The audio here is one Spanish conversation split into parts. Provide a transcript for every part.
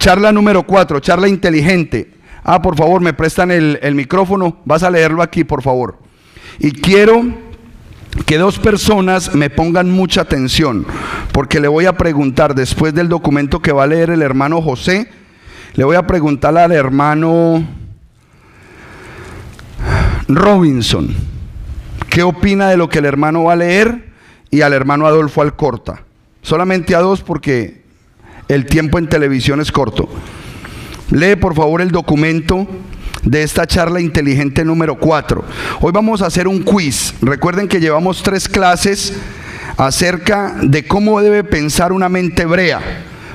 Charla número 4, charla inteligente. Por favor, me prestan el micrófono, vas a leerlo aquí, por favor. Y quiero que 2 personas me pongan mucha atención, porque le voy a preguntar, después del documento que va a leer el hermano José, le voy a preguntar al hermano Robinson, ¿qué opina de lo que el hermano va a leer? Y al hermano Adolfo Alcorta. Solamente a 2 porque el tiempo en televisión es corto. Lee por favor el documento de esta charla inteligente número 4. Hoy vamos a hacer un quiz. Recuerden que llevamos 3 clases acerca de cómo debe pensar una mente hebrea.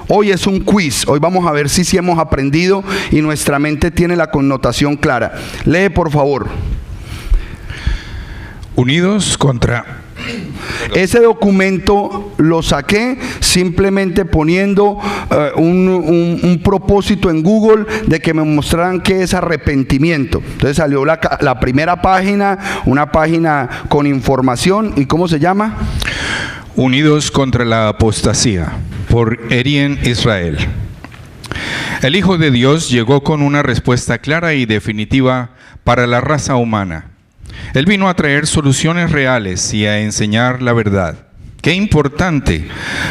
Hoy es un quiz. Hoy vamos a ver si hemos aprendido y nuestra mente tiene la connotación clara. Lee por favor. Unidos contra... Ese documento lo saqué simplemente poniendo un propósito en Google de que me mostraran qué es arrepentimiento. Entonces salió la primera página, una página con información. ¿Y cómo se llama? Unidos contra la apostasía, por Erien Israel. El Hijo de Dios llegó con una respuesta clara y definitiva para la raza humana. Él vino a traer soluciones reales y a enseñar la verdad. Qué importante,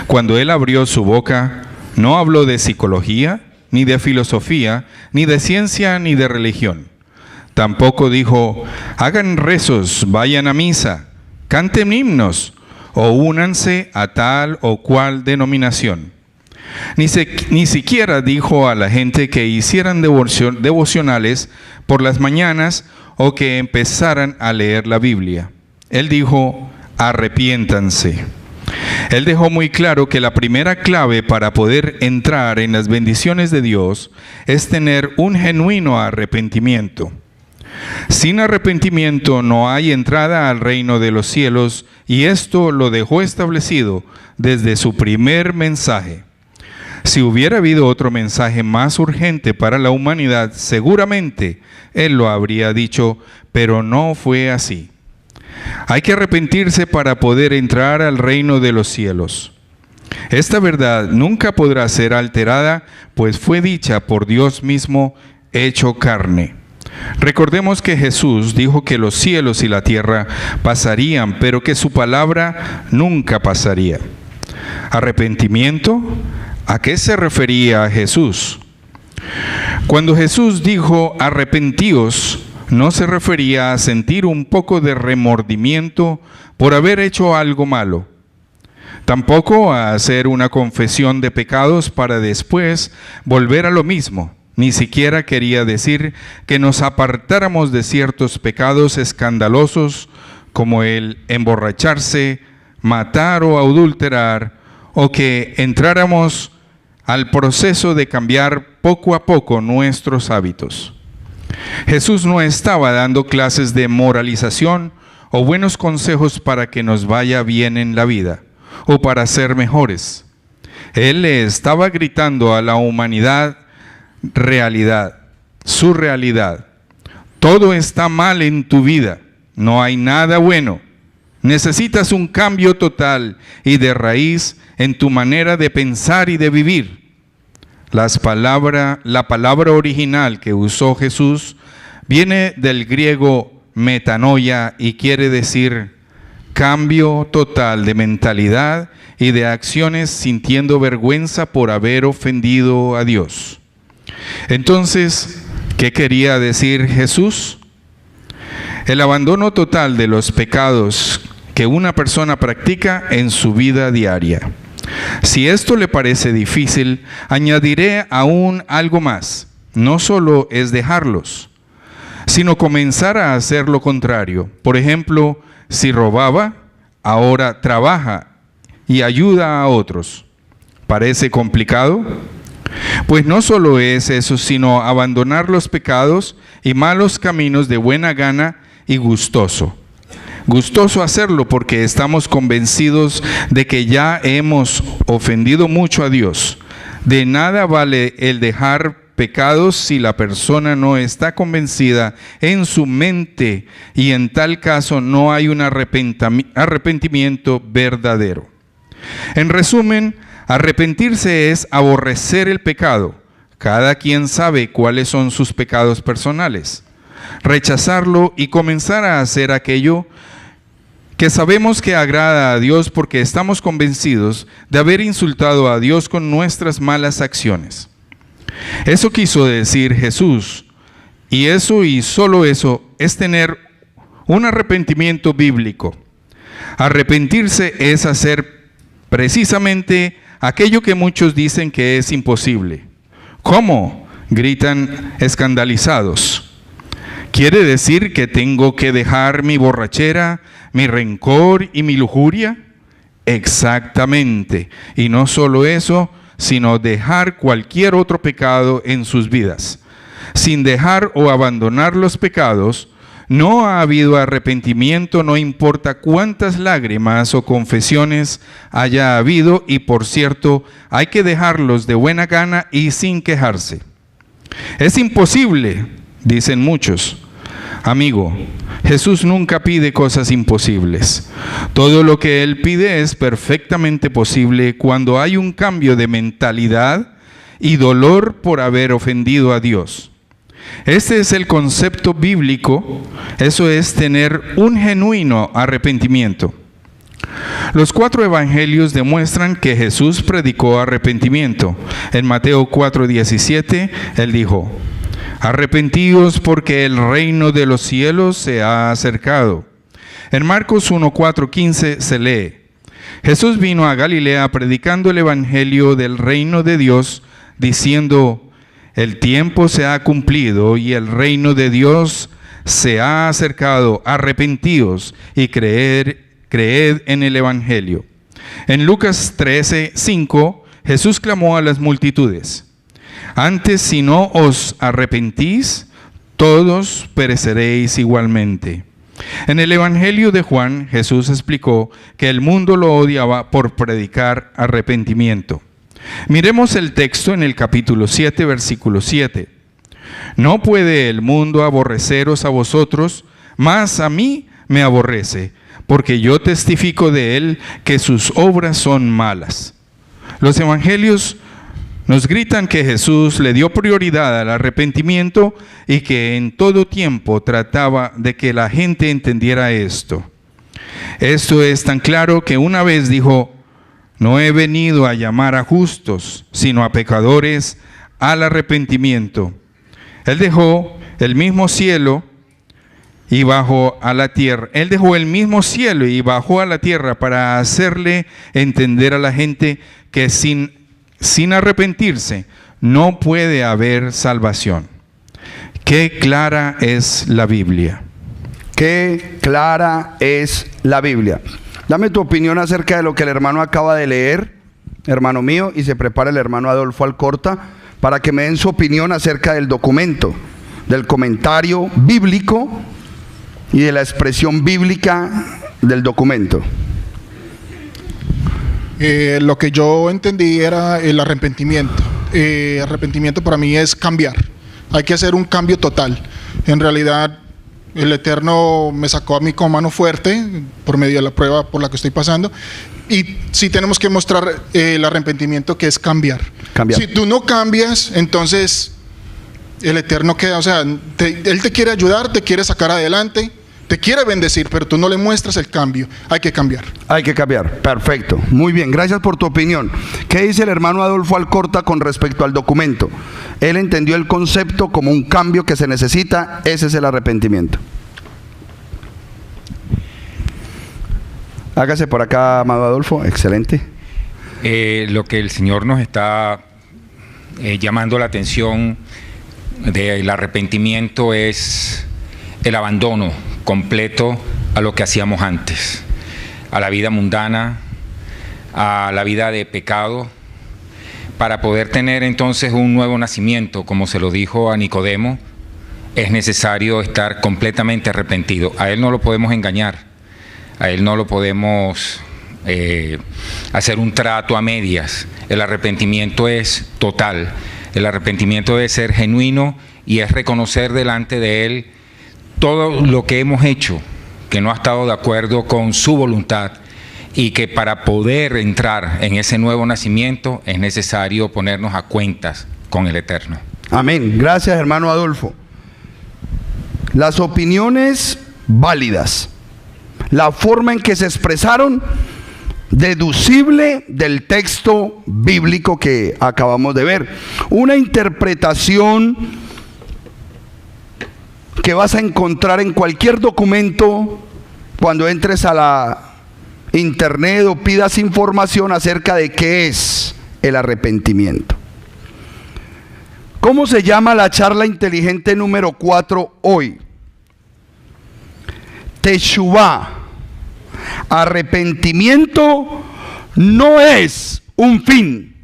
cuando Él abrió su boca, no habló de psicología, ni de filosofía, ni de ciencia, ni de religión. Tampoco dijo, hagan rezos, vayan a misa, canten himnos, o únanse a tal o cual denominación. Ni siquiera dijo a la gente que hicieran devocionales por las mañanas o que empezaran a leer la Biblia. Él dijo, arrepiéntanse. Él dejó muy claro que la primera clave para poder entrar en las bendiciones de Dios es tener un genuino arrepentimiento. Sin arrepentimiento no hay entrada al reino de los cielos, y esto lo dejó establecido desde su primer mensaje. Si hubiera habido otro mensaje más urgente para la humanidad, seguramente Él lo habría dicho, pero no fue así. Hay que arrepentirse para poder entrar al reino de los cielos. Esta verdad nunca podrá ser alterada, pues fue dicha por Dios mismo, hecho carne. Recordemos que Jesús dijo que los cielos y la tierra pasarían, pero que su palabra nunca pasaría. ¿Arrepentimiento? ¿A qué se refería Jesús? Cuando Jesús dijo arrepentíos, no se refería a sentir un poco de remordimiento por haber hecho algo malo. Tampoco a hacer una confesión de pecados para después volver a lo mismo. Ni siquiera quería decir que nos apartáramos de ciertos pecados escandalosos como el emborracharse, matar o adulterar, o que entráramos al proceso de cambiar poco a poco nuestros hábitos. Jesús no estaba dando clases de moralización o buenos consejos para que nos vaya bien en la vida o para ser mejores. Él le estaba gritando a la humanidad su realidad. Todo está mal en tu vida, no hay nada bueno. Necesitas un cambio total y de raíz en tu manera de pensar y de vivir. La palabra original que usó Jesús viene del griego metanoia y quiere decir cambio total de mentalidad y de acciones, sintiendo vergüenza por haber ofendido a Dios. Entonces, ¿qué quería decir Jesús? El abandono total de los pecados que una persona practica en su vida diaria. Si esto le parece difícil, añadiré aún algo más. No solo es dejarlos, sino comenzar a hacer lo contrario. Por ejemplo, si robaba, ahora trabaja y ayuda a otros. ¿Parece complicado? Pues no solo es eso, sino abandonar los pecados y malos caminos de buena gana y gustoso. Gustoso hacerlo porque estamos convencidos de que ya hemos ofendido mucho a Dios. De nada vale el dejar pecados si la persona no está convencida en su mente, y en tal caso no hay un arrepentimiento verdadero. En resumen, arrepentirse es aborrecer el pecado, cada quien sabe cuáles son sus pecados personales. Rechazarlo y comenzar a hacer aquello que sabemos que agrada a Dios porque estamos convencidos de haber insultado a Dios con nuestras malas acciones. Eso quiso decir Jesús, y eso y solo eso es tener un arrepentimiento bíblico. Arrepentirse es hacer precisamente aquello que muchos dicen que es imposible. ¿Cómo?, gritan escandalizados. ¿Quiere decir que tengo que dejar mi borrachera, mi rencor y mi lujuria? Exactamente. Y no solo eso, sino dejar cualquier otro pecado en sus vidas. Sin dejar o abandonar los pecados, no ha habido arrepentimiento, no importa cuántas lágrimas o confesiones haya habido, y por cierto, hay que dejarlos de buena gana y sin quejarse. Es imposible, dicen muchos. Amigo, Jesús nunca pide cosas imposibles. Todo lo que Él pide es perfectamente posible cuando hay un cambio de mentalidad y dolor por haber ofendido a Dios. Este es el concepto bíblico, eso es tener un genuino arrepentimiento. Los 4 evangelios demuestran que Jesús predicó arrepentimiento. En Mateo 4:17, Él dijo: arrepentíos porque el reino de los cielos se ha acercado. En Marcos 1:4-15 se lee: Jesús vino a Galilea predicando el evangelio del reino de Dios, diciendo: el tiempo se ha cumplido y el reino de Dios se ha acercado. Arrepentíos y creed en el evangelio. En Lucas 13:5, Jesús clamó a las multitudes: antes, si no os arrepentís, todos pereceréis igualmente. En el Evangelio de Juan, Jesús explicó que el mundo lo odiaba por predicar arrepentimiento. Miremos el texto en el capítulo 7, versículo 7. No puede el mundo aborreceros a vosotros, mas a mí me aborrece, porque yo testifico de él que sus obras son malas. Los evangelios nos gritan que Jesús le dio prioridad al arrepentimiento y que en todo tiempo trataba de que la gente entendiera esto. Esto es tan claro que una vez dijo: no he venido a llamar a justos, sino a pecadores al arrepentimiento. Él dejó el mismo cielo y bajó a la tierra. Él dejó el mismo cielo y bajó a la tierra para hacerle entender a la gente que sin arrepentirse no puede haber salvación. Qué clara es la Biblia. Qué clara es la Biblia. Dame tu opinión acerca de lo que el hermano acaba de leer, hermano mío, y se prepara el hermano Adolfo Alcorta para que me den su opinión acerca del documento, del comentario bíblico y de la expresión bíblica del documento. Lo que yo entendí era el arrepentimiento. Arrepentimiento para mí es cambiar. Hay que hacer un cambio total. En realidad, el Eterno me sacó a mí con mano fuerte por medio de la prueba por la que estoy pasando. Y sí tenemos que mostrar el arrepentimiento, que es cambiar. Si tú no cambias, entonces el Eterno queda, o sea, Él te quiere ayudar, te quiere sacar adelante, te quiere bendecir, pero tú no le muestras el cambio. Hay que cambiar. Hay que cambiar. Perfecto. Muy bien. Gracias por tu opinión. ¿Qué dice el hermano Adolfo Alcorta con respecto al documento? Él entendió el concepto como un cambio que se necesita. Ese es el arrepentimiento. Hágase por acá, amado Adolfo. Excelente. Lo que el Señor nos está llamando la atención del arrepentimiento es el abandono completo a lo que hacíamos antes, a la vida mundana, a la vida de pecado, para poder tener entonces un nuevo nacimiento, como se lo dijo a Nicodemo. Es necesario estar completamente arrepentido. A Él no lo podemos engañar, a Él no lo podemos hacer un trato a medias. El arrepentimiento es total, el arrepentimiento debe ser genuino y es reconocer delante de Él todo lo que hemos hecho que no ha estado de acuerdo con su voluntad, y que para poder entrar en ese nuevo nacimiento es necesario ponernos a cuentas con el Eterno. Amén. Gracias, hermano Adolfo. Las opiniones válidas, la forma en que se expresaron, deducible del texto bíblico que acabamos de ver. Una interpretación que vas a encontrar en cualquier documento cuando entres a la internet o pidas información acerca de qué es el arrepentimiento. ¿Cómo se llama la charla inteligente número 4 hoy? Teshuvá. Arrepentimiento no es un fin,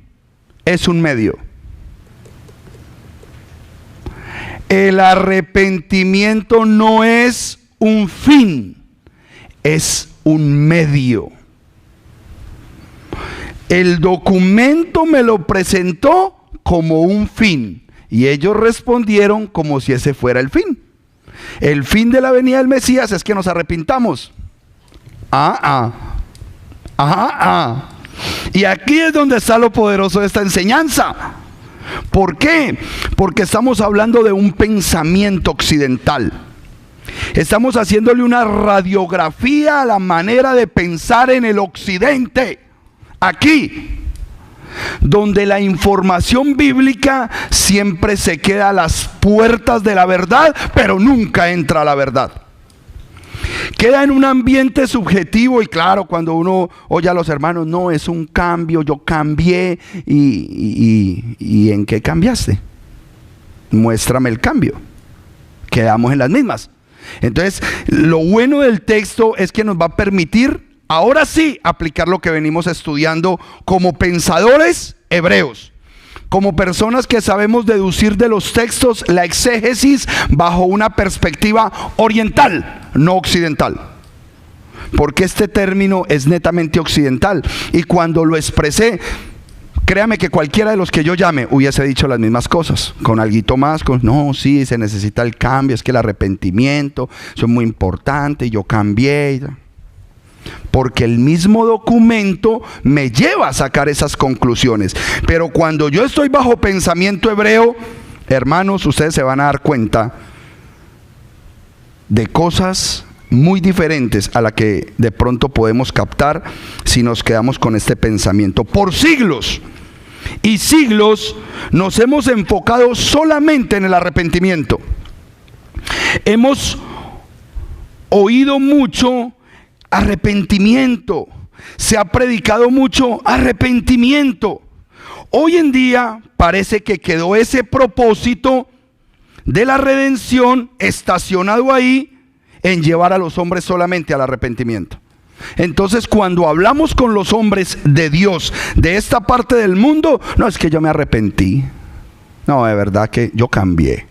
es un medio. El arrepentimiento no es un fin, es un medio. El documento me lo presentó como un fin y ellos respondieron como si ese fuera el fin. El fin de la venida del Mesías es que nos arrepintamos. Y aquí es donde está lo poderoso de esta enseñanza. ¿Por qué? Porque estamos hablando de un pensamiento occidental. Estamos haciéndole una radiografía a la manera de pensar en el occidente. Aquí, donde la información bíblica siempre se queda a las puertas de la verdad, pero nunca entra a la verdad. Queda en un ambiente subjetivo. Y claro, cuando uno oye a los hermanos, no, es un cambio, yo cambié. ¿Y en qué cambiaste? Muéstrame el cambio. Quedamos en las mismas. Entonces, lo bueno del texto es que nos va a permitir, ahora sí, aplicar lo que venimos estudiando como pensadores hebreos, como personas que sabemos deducir de los textos la exégesis bajo una perspectiva oriental, no occidental. Porque este término es netamente occidental. Y cuando lo expresé, créame que cualquiera de los que yo llame hubiese dicho las mismas cosas, con alguito más, no, sí, se necesita el cambio, es que el arrepentimiento, eso es muy importante, yo cambié. Porque el mismo documento me lleva a sacar esas conclusiones. Pero cuando yo estoy bajo pensamiento hebreo, hermanos, ustedes se van a dar cuenta de cosas muy diferentes a la que de pronto podemos captar si nos quedamos con este pensamiento. Por siglos y siglos nos hemos enfocado solamente en el arrepentimiento. Hemos oído mucho arrepentimiento, se ha predicado mucho arrepentimiento. Hoy en día parece que quedó ese propósito de la redención estacionado ahí en llevar a los hombres solamente al arrepentimiento. Entonces, cuando hablamos con los hombres de Dios de esta parte del mundo, no, es que yo me arrepentí, no, de verdad que yo cambié.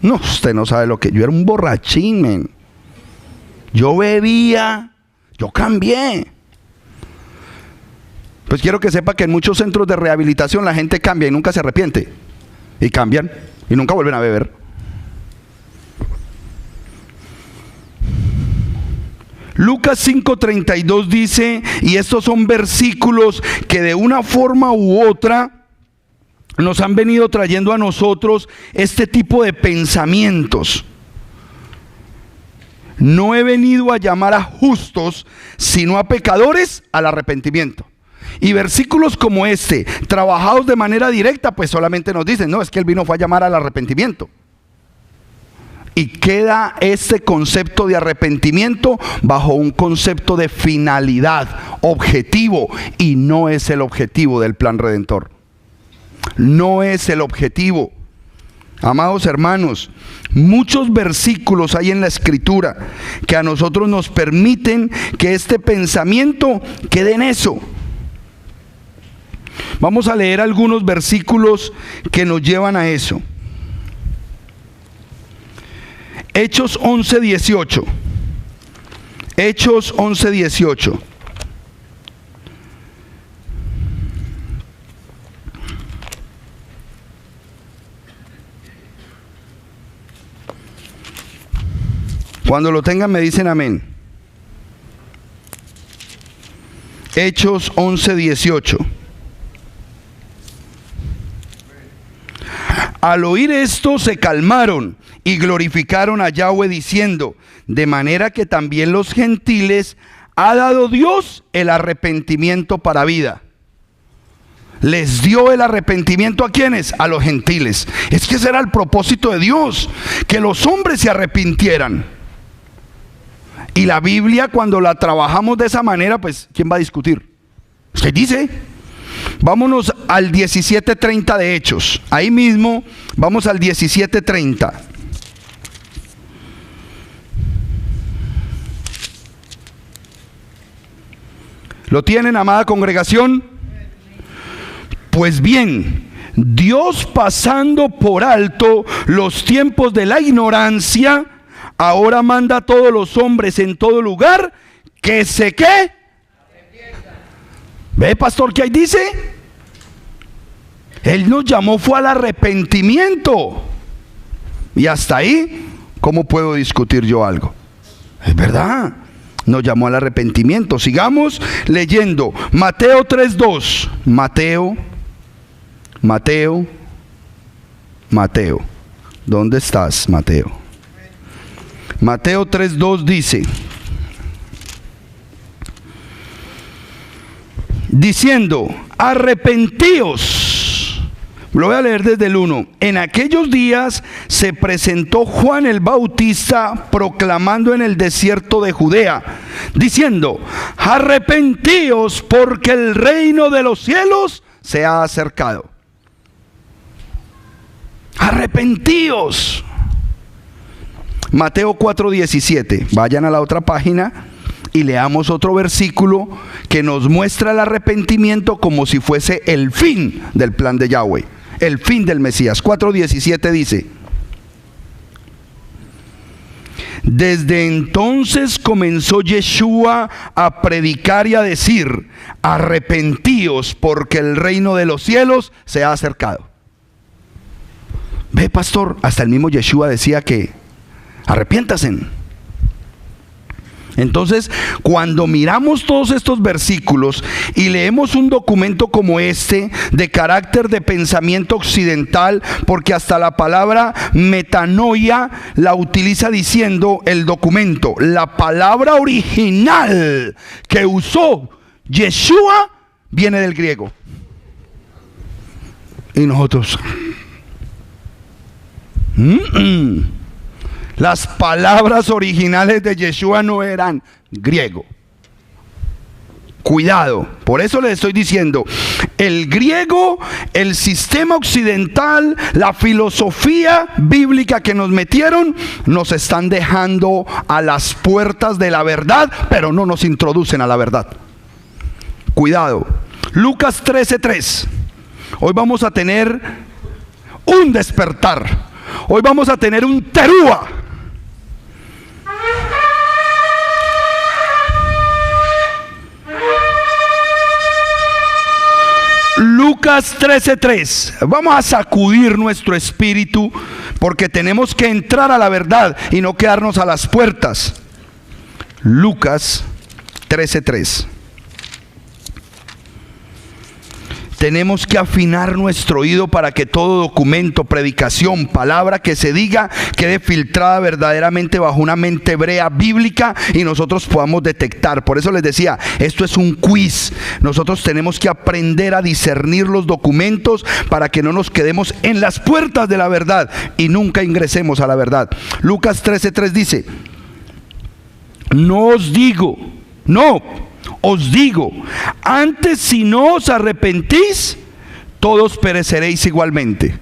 No, usted no sabe lo que yo era, un borrachín, men. Yo bebía, yo cambié. Pues quiero que sepa que en muchos centros de rehabilitación la gente cambia y nunca se arrepiente. Y cambian y nunca vuelven a beber. Lucas 5:32 dice, y estos son versículos que de una forma u otra nos han venido trayendo a nosotros este tipo de pensamientos. No he venido a llamar a justos, sino a pecadores al arrepentimiento. Y versículos como este, trabajados de manera directa, pues solamente nos dicen, no, es que él vino fue a llamar al arrepentimiento. Y queda este concepto de arrepentimiento bajo un concepto de finalidad, objetivo, y no es el objetivo del plan redentor. No es el objetivo. Amados hermanos, muchos versículos hay en la Escritura que a nosotros nos permiten que este pensamiento quede en eso. Vamos a leer algunos versículos que nos llevan a eso. Hechos 11:18. Hechos 11:18. Cuando lo tengan me dicen amén. Hechos 11:18. Al oír esto se calmaron y glorificaron a Yahweh diciendo: de manera que también los gentiles ha dado Dios el arrepentimiento para vida. Les dio el arrepentimiento ¿a quiénes? A los gentiles. Es que ese era el propósito de Dios, que los hombres se arrepintieran. Y la Biblia, cuando la trabajamos de esa manera, pues ¿quién va a discutir? ¿Usted dice? Vámonos al 17:30 de Hechos. Ahí mismo vamos al 17:30. ¿Lo tienen, amada congregación? Pues bien, Dios, pasando por alto los tiempos de la ignorancia, ahora manda a todos los hombres en todo lugar que se ¿qué? ¿Ve, pastor, qué ahí dice? Él nos llamó fue al arrepentimiento. Y hasta ahí, ¿cómo puedo discutir yo algo? Es verdad, nos llamó al arrepentimiento. Sigamos leyendo Mateo 3:2. Mateo, ¿dónde estás, Mateo? Mateo 3:2 dice: diciendo, arrepentíos. Lo voy a leer desde el 1. En aquellos días se presentó Juan el Bautista proclamando en el desierto de Judea, diciendo: arrepentíos, porque el reino de los cielos se ha acercado. Arrepentíos. Mateo 4:17. Vayan a la otra página y leamos otro versículo que nos muestra el arrepentimiento como si fuese el fin del plan de Yahweh, el fin del Mesías. 4:17 dice: desde entonces comenzó Yeshua a predicar y a decir: arrepentíos, porque el reino de los cielos se ha acercado. Ve, pastor, hasta el mismo Yeshua decía que arrepiéntanse. Entonces, cuando miramos todos estos versículos y leemos un documento como este, de carácter de pensamiento occidental, porque hasta la palabra metanoia la utiliza diciendo el documento, la palabra original que usó Yeshua viene del griego. Y nosotros... Las palabras originales de Yeshua no eran griego. Cuidado, por eso les estoy diciendo, el griego, el sistema occidental, la filosofía bíblica que nos metieron, nos están dejando a las puertas de la verdad, pero no nos introducen a la verdad. Cuidado, Lucas 13:3. Hoy vamos a tener un despertar. Hoy vamos a tener un terúa. Lucas 13:3. Vamos a sacudir nuestro espíritu porque tenemos que entrar a la verdad y no quedarnos a las puertas. Lucas 13:3. Tenemos que afinar nuestro oído para que todo documento, predicación, palabra que se diga quede filtrada verdaderamente bajo una mente hebrea bíblica y nosotros podamos detectar. Por eso les decía, esto es un quiz. Nosotros tenemos que aprender a discernir los documentos para que no nos quedemos en las puertas de la verdad y nunca ingresemos a la verdad. Lucas 13:3 dice: os digo, antes si no os arrepentís, todos pereceréis igualmente.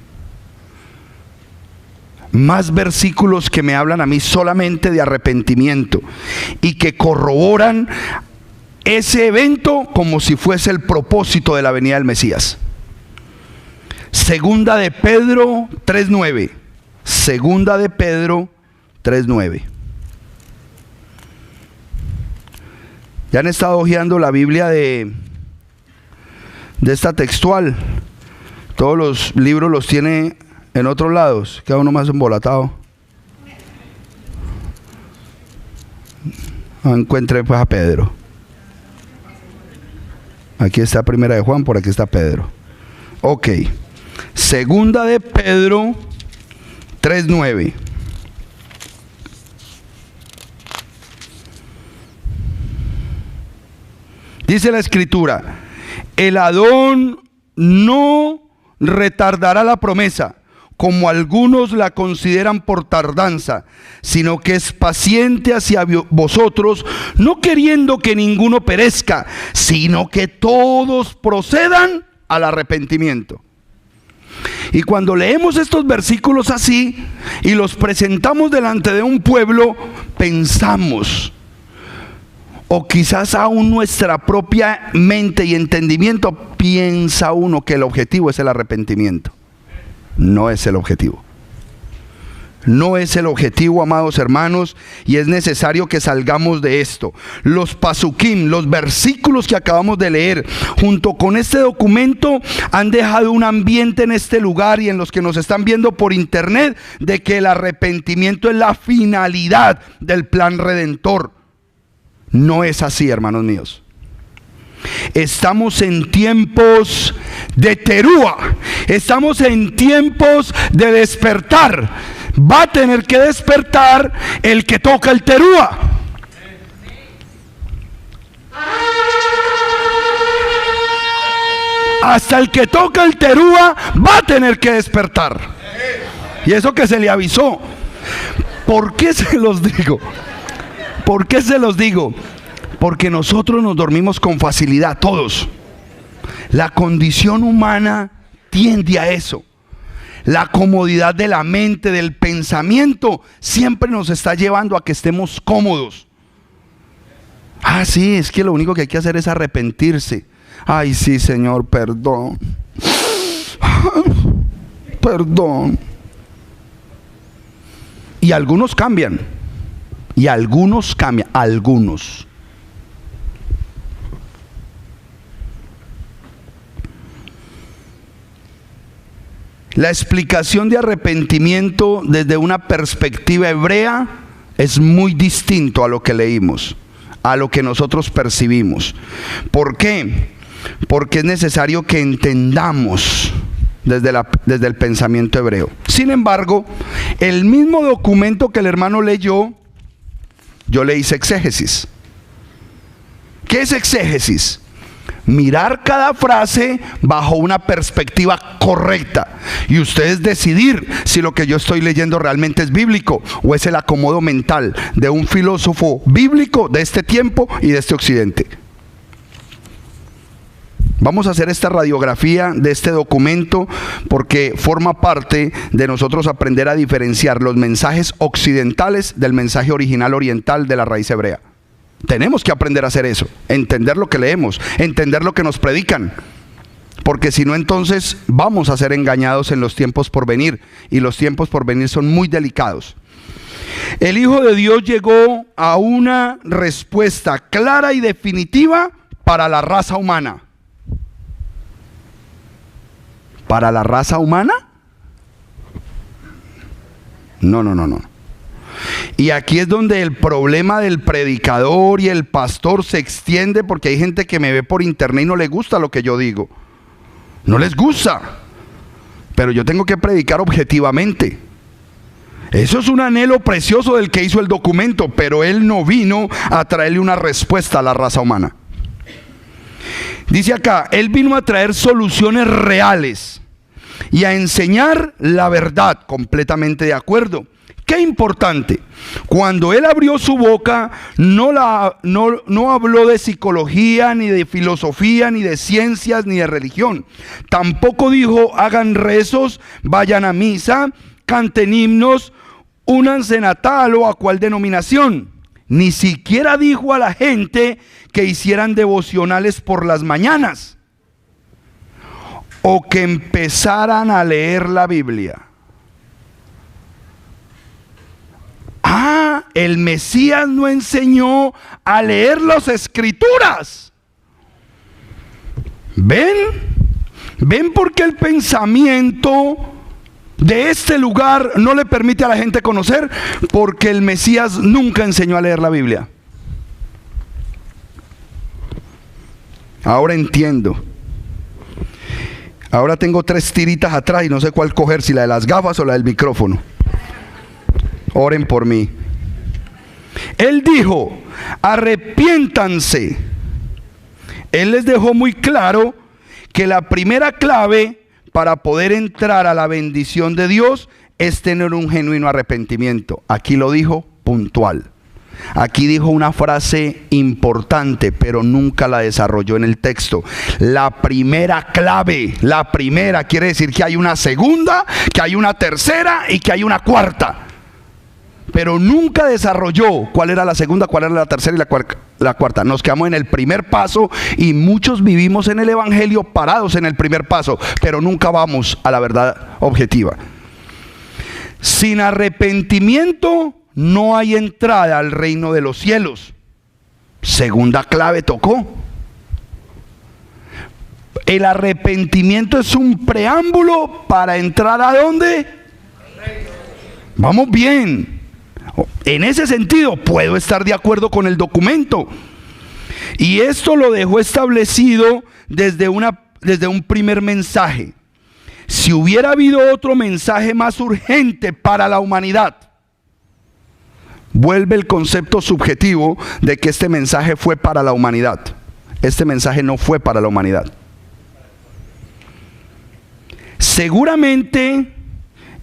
Más versículos que me hablan a mí solamente de arrepentimiento y que corroboran ese evento como si fuese el propósito de la venida del Mesías. Segunda de Pedro 3:9. Segunda de Pedro 3:9. ¿Ya han estado hojeando la Biblia de esta textual? Todos los libros los tiene en otros lados, queda uno más embolatado. Encuentre pues a Pedro. Aquí está Primera de Juan, por aquí está Pedro. Ok. Segunda de Pedro 3:9. Dice la Escritura: el Adón no retardará la promesa, como algunos la consideran por tardanza, sino que es paciente hacia vosotros, no queriendo que ninguno perezca, sino que todos procedan al arrepentimiento. Y cuando leemos estos versículos así y los presentamos delante de un pueblo, pensamos, o quizás aún nuestra propia mente y entendimiento piensa uno que el objetivo es el arrepentimiento. No es el objetivo. No es el objetivo, amados hermanos, y es necesario que salgamos de esto. Los pasukim, los versículos que acabamos de leer, junto con este documento, han dejado un ambiente en este lugar y en los que nos están viendo por internet, de que el arrepentimiento es la finalidad del plan redentor. No es así, hermanos míos. Estamos en tiempos de terúa, estamos en tiempos de despertar. Va a tener que despertar el que toca el terúa. Hasta el que toca el terúa va a tener que despertar. Y eso que se le avisó. ¿Por qué se los digo? ¿Por qué se los digo? Porque nosotros nos dormimos con facilidad, todos. La condición humana tiende a eso. La comodidad de la mente, del pensamiento, siempre nos está llevando a que estemos cómodos. Ah, sí, es que lo único que hay que hacer es arrepentirse. Ay, sí, Señor, perdón. Perdón. Y algunos cambian. Y algunos cambian. Algunos. La explicación de arrepentimiento desde una perspectiva hebrea es muy distinto a lo que leímos, a lo que nosotros percibimos. ¿Por qué? Porque es necesario que entendamos desde el pensamiento hebreo. Sin embargo, el mismo documento que el hermano leyó, yo le hice exégesis. ¿Qué es exégesis? Mirar cada frase bajo una perspectiva correcta y ustedes decidir si lo que yo estoy leyendo realmente es bíblico o es el acomodo mental de un filósofo bíblico de este tiempo y de este occidente. Vamos a hacer esta radiografía de este documento porque forma parte de nosotros aprender a diferenciar los mensajes occidentales del mensaje original oriental de la raíz hebrea. Tenemos que aprender a hacer eso, entender lo que leemos, entender lo que nos predican, porque si no, entonces vamos a ser engañados en los tiempos por venir, y los tiempos por venir son muy delicados. El Hijo de Dios llegó a una respuesta clara y definitiva para la raza humana. ¿Para la raza humana? No. Y aquí es donde el problema del predicador y el pastor se extiende, porque hay gente que me ve por internet y no le gusta lo que yo digo. No les gusta. Pero yo tengo que predicar objetivamente. Eso es un anhelo precioso del que hizo el documento, pero él no vino a traerle una respuesta a la raza humana. Dice acá, él vino a traer soluciones reales y a enseñar la verdad. Completamente de acuerdo. Qué importante, cuando él abrió su boca, no habló de psicología, ni de filosofía, ni de ciencias, ni de religión. Tampoco dijo, hagan rezos, vayan a misa, canten himnos, únanse a tal o a cual denominación. Ni siquiera dijo a la gente que hicieran devocionales por las mañanas, o que empezaran a leer la Biblia. Ah, el Mesías no enseñó a leer las Escrituras. ¿Ven por qué el pensamiento de este lugar no le permite a la gente conocer? Porque el Mesías nunca enseñó a leer la Biblia. Ahora entiendo. Ahora tengo 3 tiritas atrás y no sé cuál coger, si la de las gafas o la del micrófono. Oren por mí. Él dijo, arrepiéntanse. Él les dejó muy claro que la primera clave para poder entrar a la bendición de Dios es tener un genuino arrepentimiento. Aquí lo dijo puntual. Aquí dijo una frase importante, pero nunca la desarrolló en el texto. La primera clave, la primera quiere decir que hay una segunda, que hay una tercera y que hay una cuarta. Pero nunca desarrolló cuál era la segunda, cuál era la tercera y la cuarta. Nos quedamos en el primer paso y muchos vivimos en el evangelio parados en el primer paso, pero nunca vamos a la verdad objetiva. Sin arrepentimiento no hay entrada al reino de los cielos. Segunda clave tocó. El arrepentimiento es un preámbulo para entrar ¿a dónde? Vamos bien. En ese sentido puedo estar de acuerdo con el documento. Y esto lo dejó establecido desde un primer mensaje. Si hubiera habido otro mensaje más urgente para la humanidad, vuelve el concepto subjetivo de que este mensaje fue para la humanidad. Este mensaje no fue para la humanidad. Seguramente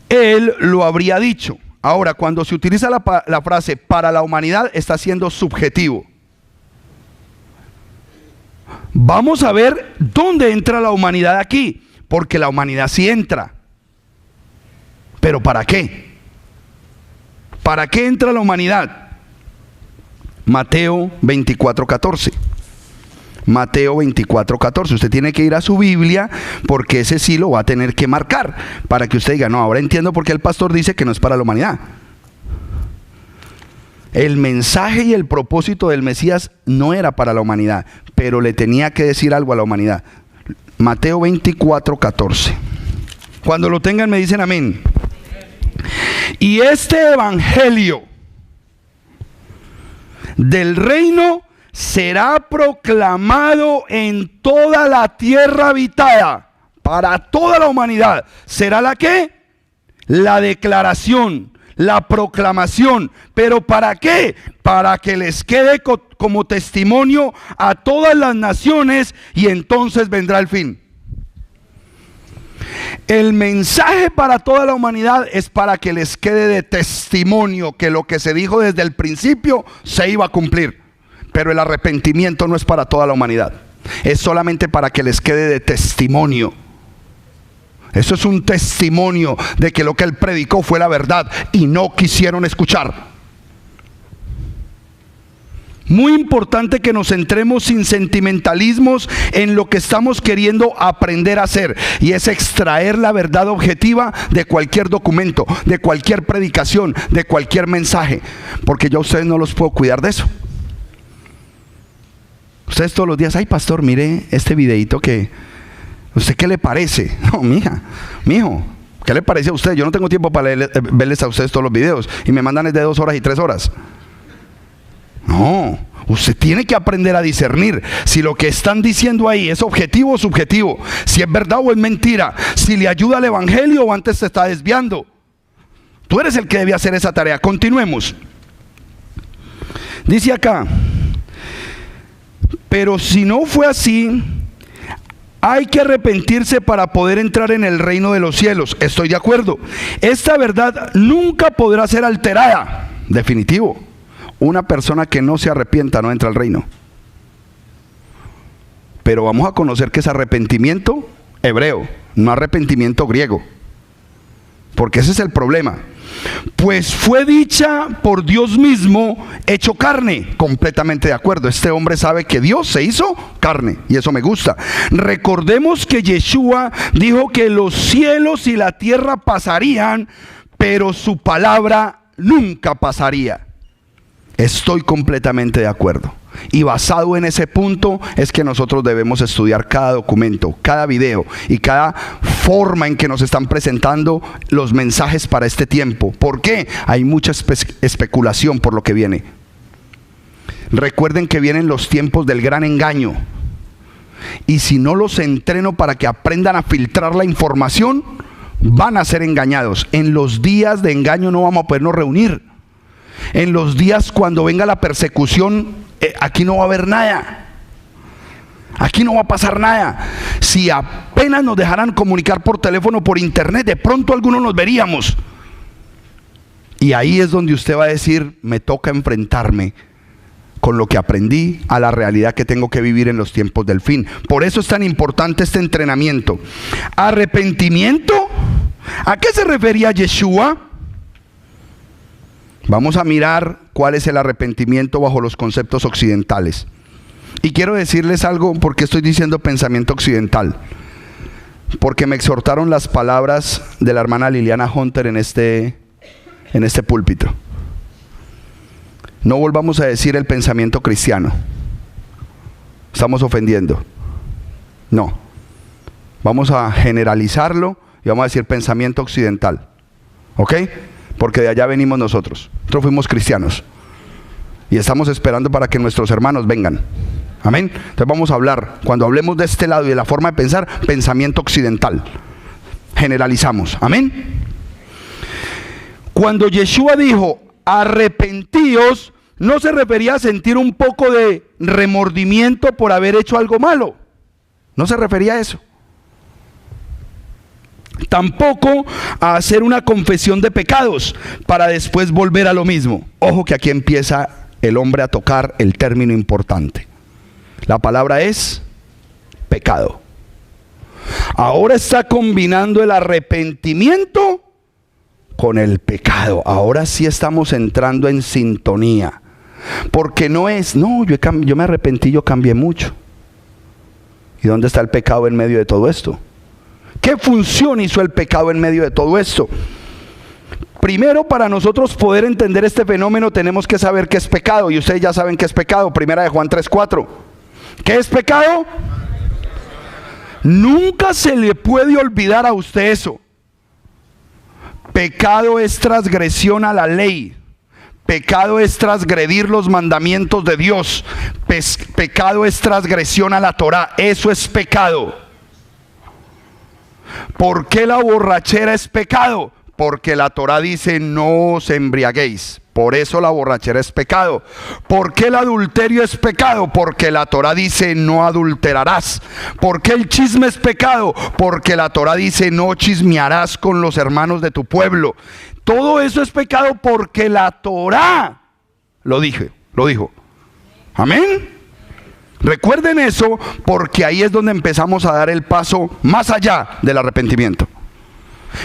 él lo habría dicho. Ahora, cuando se utiliza la frase para la humanidad, está siendo subjetivo. Vamos a ver dónde entra la humanidad aquí, porque la humanidad sí entra. ¿Pero para qué? ¿Para qué entra la humanidad? Mateo 24:14. Mateo 24:14. Usted tiene que ir a su Biblia porque ese sí lo va a tener que marcar para que usted diga, no, ahora entiendo por qué el pastor dice que no es para la humanidad. El mensaje y el propósito del Mesías no era para la humanidad, pero le tenía que decir algo a la humanidad. Mateo 24:14. Cuando lo tengan me dicen amén. Y este evangelio del reino será proclamado en toda la tierra habitada, para toda la humanidad. ¿Será la qué? La declaración, la proclamación. ¿Pero para qué? Para que les quede como testimonio a todas las naciones y entonces vendrá el fin. El mensaje para toda la humanidad es para que les quede de testimonio que lo que se dijo desde el principio se iba a cumplir. Pero el arrepentimiento no es para toda la humanidad. Es solamente para que les quede de testimonio. Eso es un testimonio de que lo que él predicó fue la verdad y no quisieron escuchar. Muy importante que nos centremos sin sentimentalismos en lo que estamos queriendo aprender a hacer, y es extraer la verdad objetiva de cualquier documento, de cualquier predicación, de cualquier mensaje, porque yo a ustedes no los puedo cuidar de eso. Ustedes todos los días, ay pastor, mire este videito que, ¿usted qué le parece? No, mija, mijo, ¿qué le parece a usted? Yo no tengo tiempo para verles a ustedes todos los videos y me mandan de 2 horas y 3 horas. No, usted tiene que aprender a discernir si lo que están diciendo ahí es objetivo o subjetivo, si es verdad o es mentira, si le ayuda al evangelio o antes se está desviando. Tú eres el que debe hacer esa tarea. Continuemos. Dice acá, pero si no fue así, hay que arrepentirse para poder entrar en el reino de los cielos. Estoy de acuerdo. Esta verdad nunca podrá ser alterada. Definitivo. Una persona que no se arrepienta no entra al reino. Pero vamos a conocer que es arrepentimiento hebreo, no arrepentimiento griego. Porque ese es el problema. Pues fue dicha por Dios mismo, hecho carne. Completamente de acuerdo. Este hombre sabe que Dios se hizo carne y eso me gusta. Recordemos que Yeshua dijo que los cielos y la tierra pasarían, pero su palabra nunca pasaría. Estoy completamente de acuerdo. Y basado en ese punto es que nosotros debemos estudiar cada documento, cada video y cada forma en que nos están presentando los mensajes para este tiempo. ¿Por qué? Hay mucha especulación por lo que viene. Recuerden que vienen los tiempos del gran engaño. Y si no los entreno para que aprendan a filtrar la información, van a ser engañados. En los días de engaño no vamos a podernos reunir. En los días cuando venga la persecución, aquí no va a haber nada. Aquí no va a pasar nada. Si apenas nos dejaran comunicar por teléfono, por internet, de pronto algunos nos veríamos. Y ahí es donde usted va a decir, me toca enfrentarme con lo que aprendí a la realidad que tengo que vivir en los tiempos del fin. Por eso es tan importante este entrenamiento. ¿Arrepentimiento? ¿A qué se refería Yeshua? Vamos a mirar cuál es el arrepentimiento bajo los conceptos occidentales. Y quiero decirles algo, porque estoy diciendo pensamiento occidental. Porque me exhortaron las palabras de la hermana Liliana Hunter en este púlpito. No volvamos a decir el pensamiento cristiano. Estamos ofendiendo. No. Vamos a generalizarlo y vamos a decir pensamiento occidental. ¿Ok? Porque de allá venimos nosotros. Nosotros fuimos cristianos. Y estamos esperando para que nuestros hermanos vengan. Amén. Entonces vamos a hablar, cuando hablemos de este lado y de la forma de pensar, pensamiento occidental. Generalizamos. Amén. Cuando Yeshua dijo, arrepentíos, no se refería a sentir un poco de remordimiento por haber hecho algo malo. No se refería a eso. Tampoco a hacer una confesión de pecados para después volver a lo mismo. Ojo que aquí empieza el hombre a tocar el término importante. La palabra es pecado. Ahora está combinando el arrepentimiento con el pecado. Ahora sí estamos entrando en sintonía. Porque no es, no, yo me arrepentí, yo cambié mucho. ¿Y dónde está el pecado en medio de todo esto? ¿Qué función hizo el pecado en medio de todo esto? Primero, para nosotros poder entender este fenómeno, tenemos que saber qué es pecado. Y ustedes ya saben qué es pecado. Primera de Juan 3:4. ¿Qué es pecado? Nunca se le puede olvidar a usted eso. Pecado es transgresión a la ley. Pecado es transgredir los mandamientos de Dios. Pecado es transgresión a la Torá. Eso es pecado. ¿Por qué la borrachera es pecado? Porque la Torá dice no os embriaguéis. Por eso la borrachera es pecado. ¿Por qué el adulterio es pecado? Porque la Torá dice no adulterarás. ¿Por qué el chisme es pecado? Porque la Torá dice no chismearás con los hermanos de tu pueblo. Todo eso es pecado porque la Torá lo dijo. Amén. Recuerden eso, porque ahí es donde empezamos a dar el paso más allá del arrepentimiento.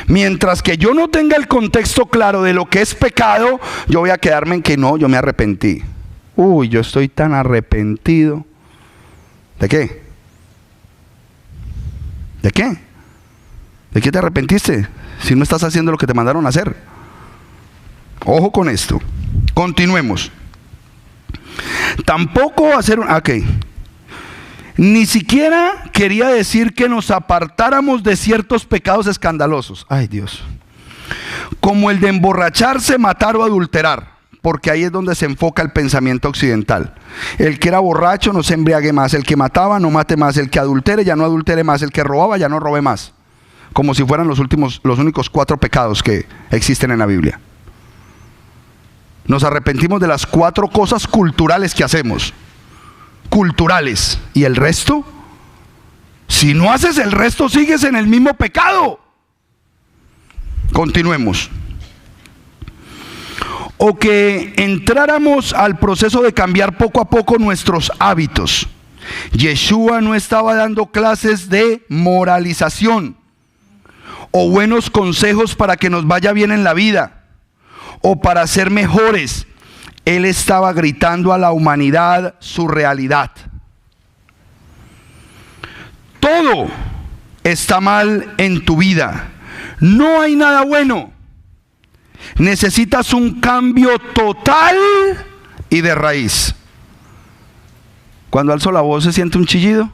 Mientras que yo no tenga el contexto claro de lo que es pecado, yo voy a quedarme en que no, yo me arrepentí. Uy, yo estoy tan arrepentido. ¿De qué? ¿De qué? ¿De qué te arrepentiste? Si no estás haciendo lo que te mandaron a hacer. Ojo con esto. Continuemos. Tampoco hacer un... Ok. Ni siquiera quería decir que nos apartáramos de ciertos pecados escandalosos. Ay, Dios. Como el de emborracharse, matar o adulterar. Porque ahí es donde se enfoca el pensamiento occidental. El que era borracho no se embriague más. El que mataba no mate más. El que adultere ya no adultere más. El que robaba ya no robe más. Como si fueran los únicos 4 pecados que existen en la Biblia. Nos arrepentimos de las 4 cosas culturales que hacemos. Culturales. ¿Y el resto? Si no haces el resto, sigues en el mismo pecado. Continuemos. O que entráramos al proceso de cambiar poco a poco nuestros hábitos. Yeshua no estaba dando clases de moralización o buenos consejos para que nos vaya bien en la vida o para ser mejores. Él estaba gritando a la humanidad su realidad. Todo está mal en tu vida. No hay nada bueno. Necesitas un cambio total y de raíz. Cuando alzo la voz, ¿se siente un chillido?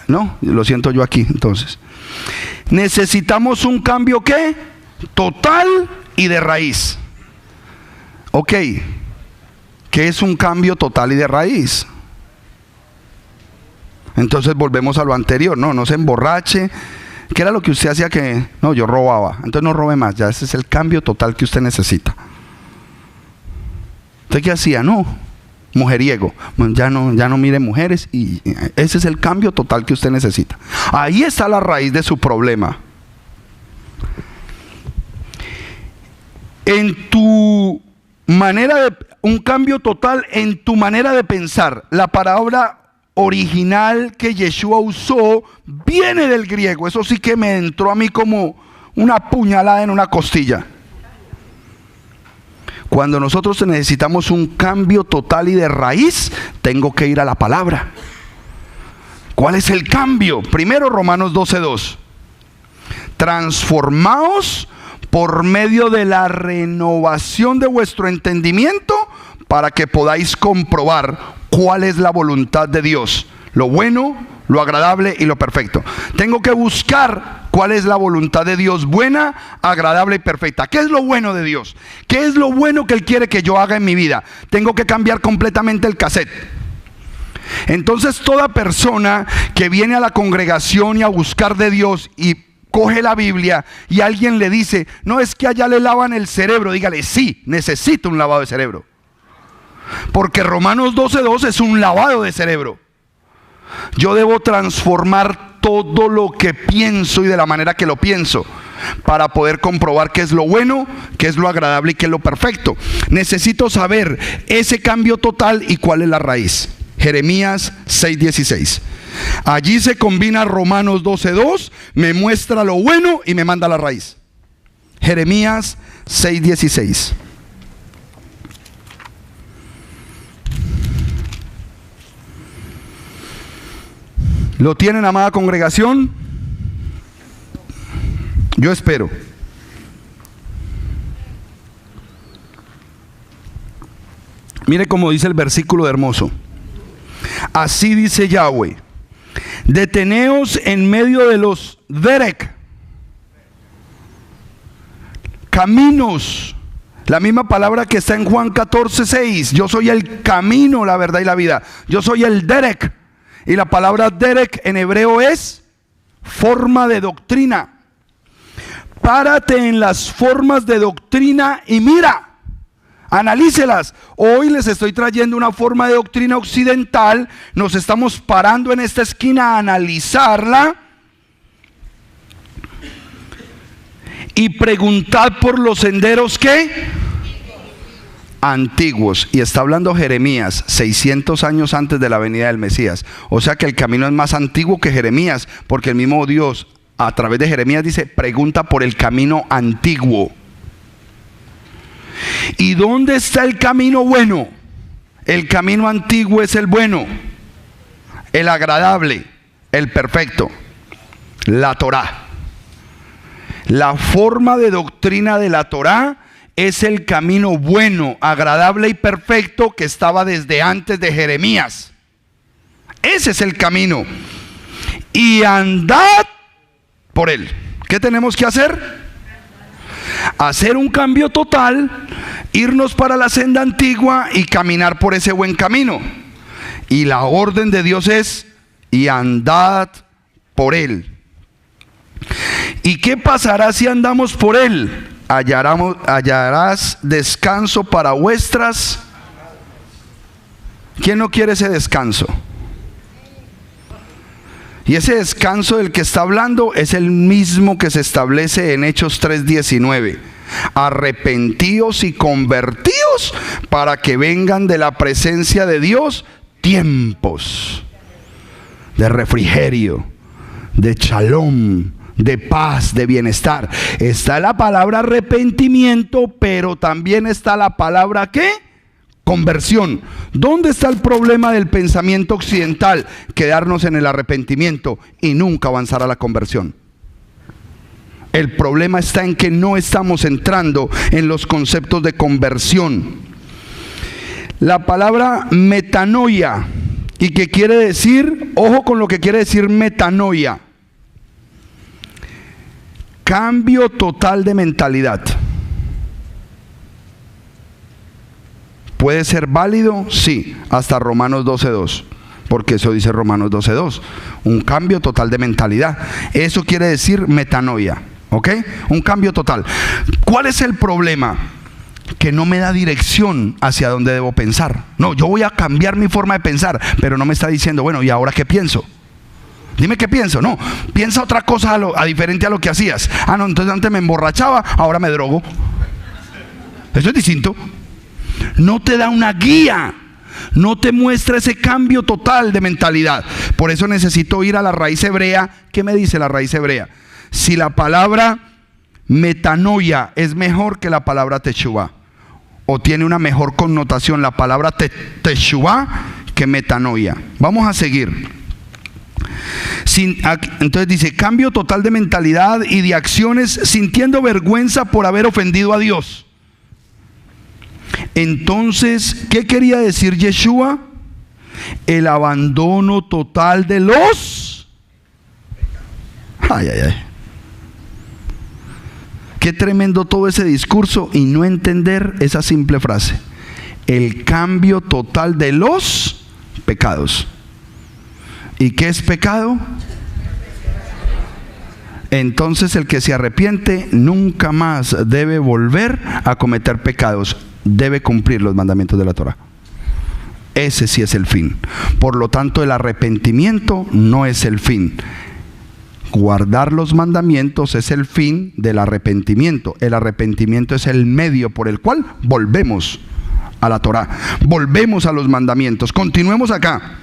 No, lo siento yo aquí, entonces. Necesitamos un cambio, ¿qué? Total y de raíz. Ok, ¿qué es un cambio total y de raíz? Entonces volvemos a lo anterior. No se emborrache. ¿Qué era lo que usted hacía que? No, yo robaba. Entonces no robe más. Ya ese es el cambio total que usted necesita. ¿Usted qué hacía? No, mujeriego. Ya no mire mujeres. Y ese es el cambio total que usted necesita. Ahí está la raíz de su problema. En tu manera de, un cambio total en tu manera de pensar. La palabra original que Yeshua usó viene del griego. Eso sí que me entró a mí como una puñalada en una costilla. Cuando nosotros necesitamos un cambio total y de raíz, tengo que ir a la palabra. ¿Cuál es el cambio? Primero, Romanos 12:2. Transformaos por medio de la renovación de vuestro entendimiento, para que podáis comprobar cuál es la voluntad de Dios, lo bueno, lo agradable y lo perfecto. Tengo que buscar cuál es la voluntad de Dios, buena, agradable y perfecta. ¿Qué es lo bueno de Dios? ¿Qué es lo bueno que Él quiere que yo haga en mi vida? Tengo que cambiar completamente el cassette. Entonces toda persona que viene a la congregación y a buscar de Dios y coge la Biblia y alguien le dice, no, es que allá le lavan el cerebro, dígale, sí, necesito un lavado de cerebro. Porque Romanos 12:2 es un lavado de cerebro. Yo debo transformar todo lo que pienso y de la manera que lo pienso, para poder comprobar qué es lo bueno, qué es lo agradable y qué es lo perfecto. Necesito saber ese cambio total y cuál es la raíz. Jeremías 6:16. Allí se combina Romanos 12:2, me muestra lo bueno y me manda la raíz. Jeremías 6:16. ¿Lo tienen, amada congregación? Yo espero. Mire cómo dice el versículo hermoso. Así dice Yahweh: deteneos en medio de los derek, caminos. La misma palabra que está en Juan 14:6. Yo soy el camino, la verdad y la vida. Yo soy el derek. Y la palabra derek en hebreo es forma de doctrina. Párate en las formas de doctrina y mira, analícelas. Hoy les estoy trayendo una forma de doctrina occidental. Nos estamos parando en esta esquina a analizarla. Y preguntad por los senderos ¿qué? Antiguos. Y está hablando Jeremías 600 años antes de la venida del Mesías. O sea que el camino es más antiguo que Jeremías, porque el mismo Dios a través de Jeremías dice: pregunta por el camino antiguo. ¿Y dónde está el camino bueno? El camino antiguo es el bueno, el agradable, el perfecto, la Torá. La forma de doctrina de la Torá es el camino bueno, agradable y perfecto que estaba desde antes de Jeremías. Ese es el camino. Y andad por él. ¿Qué tenemos que hacer? Hacer un cambio total, irnos para la senda antigua y caminar por ese buen camino. Y la orden de Dios es: y andad por él. ¿Y qué pasará si andamos por él? Hallarás descanso para vuestras. ¿Quién no quiere ese descanso? Y ese descanso del que está hablando es el mismo que se establece en Hechos 3:19. Arrepentíos y convertíos para que vengan de la presencia de Dios tiempos de refrigerio, de shalom, de paz, de bienestar. Está la palabra arrepentimiento, pero también está la palabra ¿qué? Conversión. ¿Dónde está el problema del pensamiento occidental? Quedarnos en el arrepentimiento y nunca avanzar a la conversión. El problema está en que no estamos entrando en los conceptos de conversión. La palabra metanoia, y que quiere decir, ojo con lo que quiere decir metanoia: cambio total de mentalidad. ¿Puede ser válido? Sí, hasta Romanos 12:2. porque eso dice Romanos 12:2, un cambio total de mentalidad. Eso quiere decir metanoia, ¿ok? Un cambio total. ¿Cuál es el problema? Que no me da dirección hacia dónde debo pensar. No, yo voy a cambiar mi forma de pensar, pero no me está diciendo, bueno, ¿y ahora qué pienso? Dime qué pienso. No, piensa otra cosa a diferente a lo que hacías. Ah, no, entonces antes me emborrachaba, ahora me drogo. Eso es distinto. No te da una guía, no te muestra ese cambio total de mentalidad. Por eso necesito ir a la raíz hebrea. ¿Qué me dice la raíz hebrea? Si la palabra metanoia es mejor que la palabra teshuvá, o tiene una mejor connotación la palabra teshuvá que metanoia. Vamos a seguir. Entonces dice, cambio total de mentalidad y de acciones, sintiendo vergüenza por haber ofendido a Dios. Entonces, ¿qué quería decir Yeshua? El abandono total de los... Ay, ay, ay. Qué tremendo todo ese discurso y no entender esa simple frase. El cambio total de los pecados. ¿Y qué es pecado? Entonces el que se arrepiente nunca más debe volver a cometer pecados. Debe cumplir los mandamientos de la Torá. Ese sí es el fin. Por lo tanto, el arrepentimiento no es el fin. Guardar los mandamientos es el fin del arrepentimiento. El arrepentimiento es el medio por el cual volvemos a la Torá, volvemos a los mandamientos. Continuemos acá.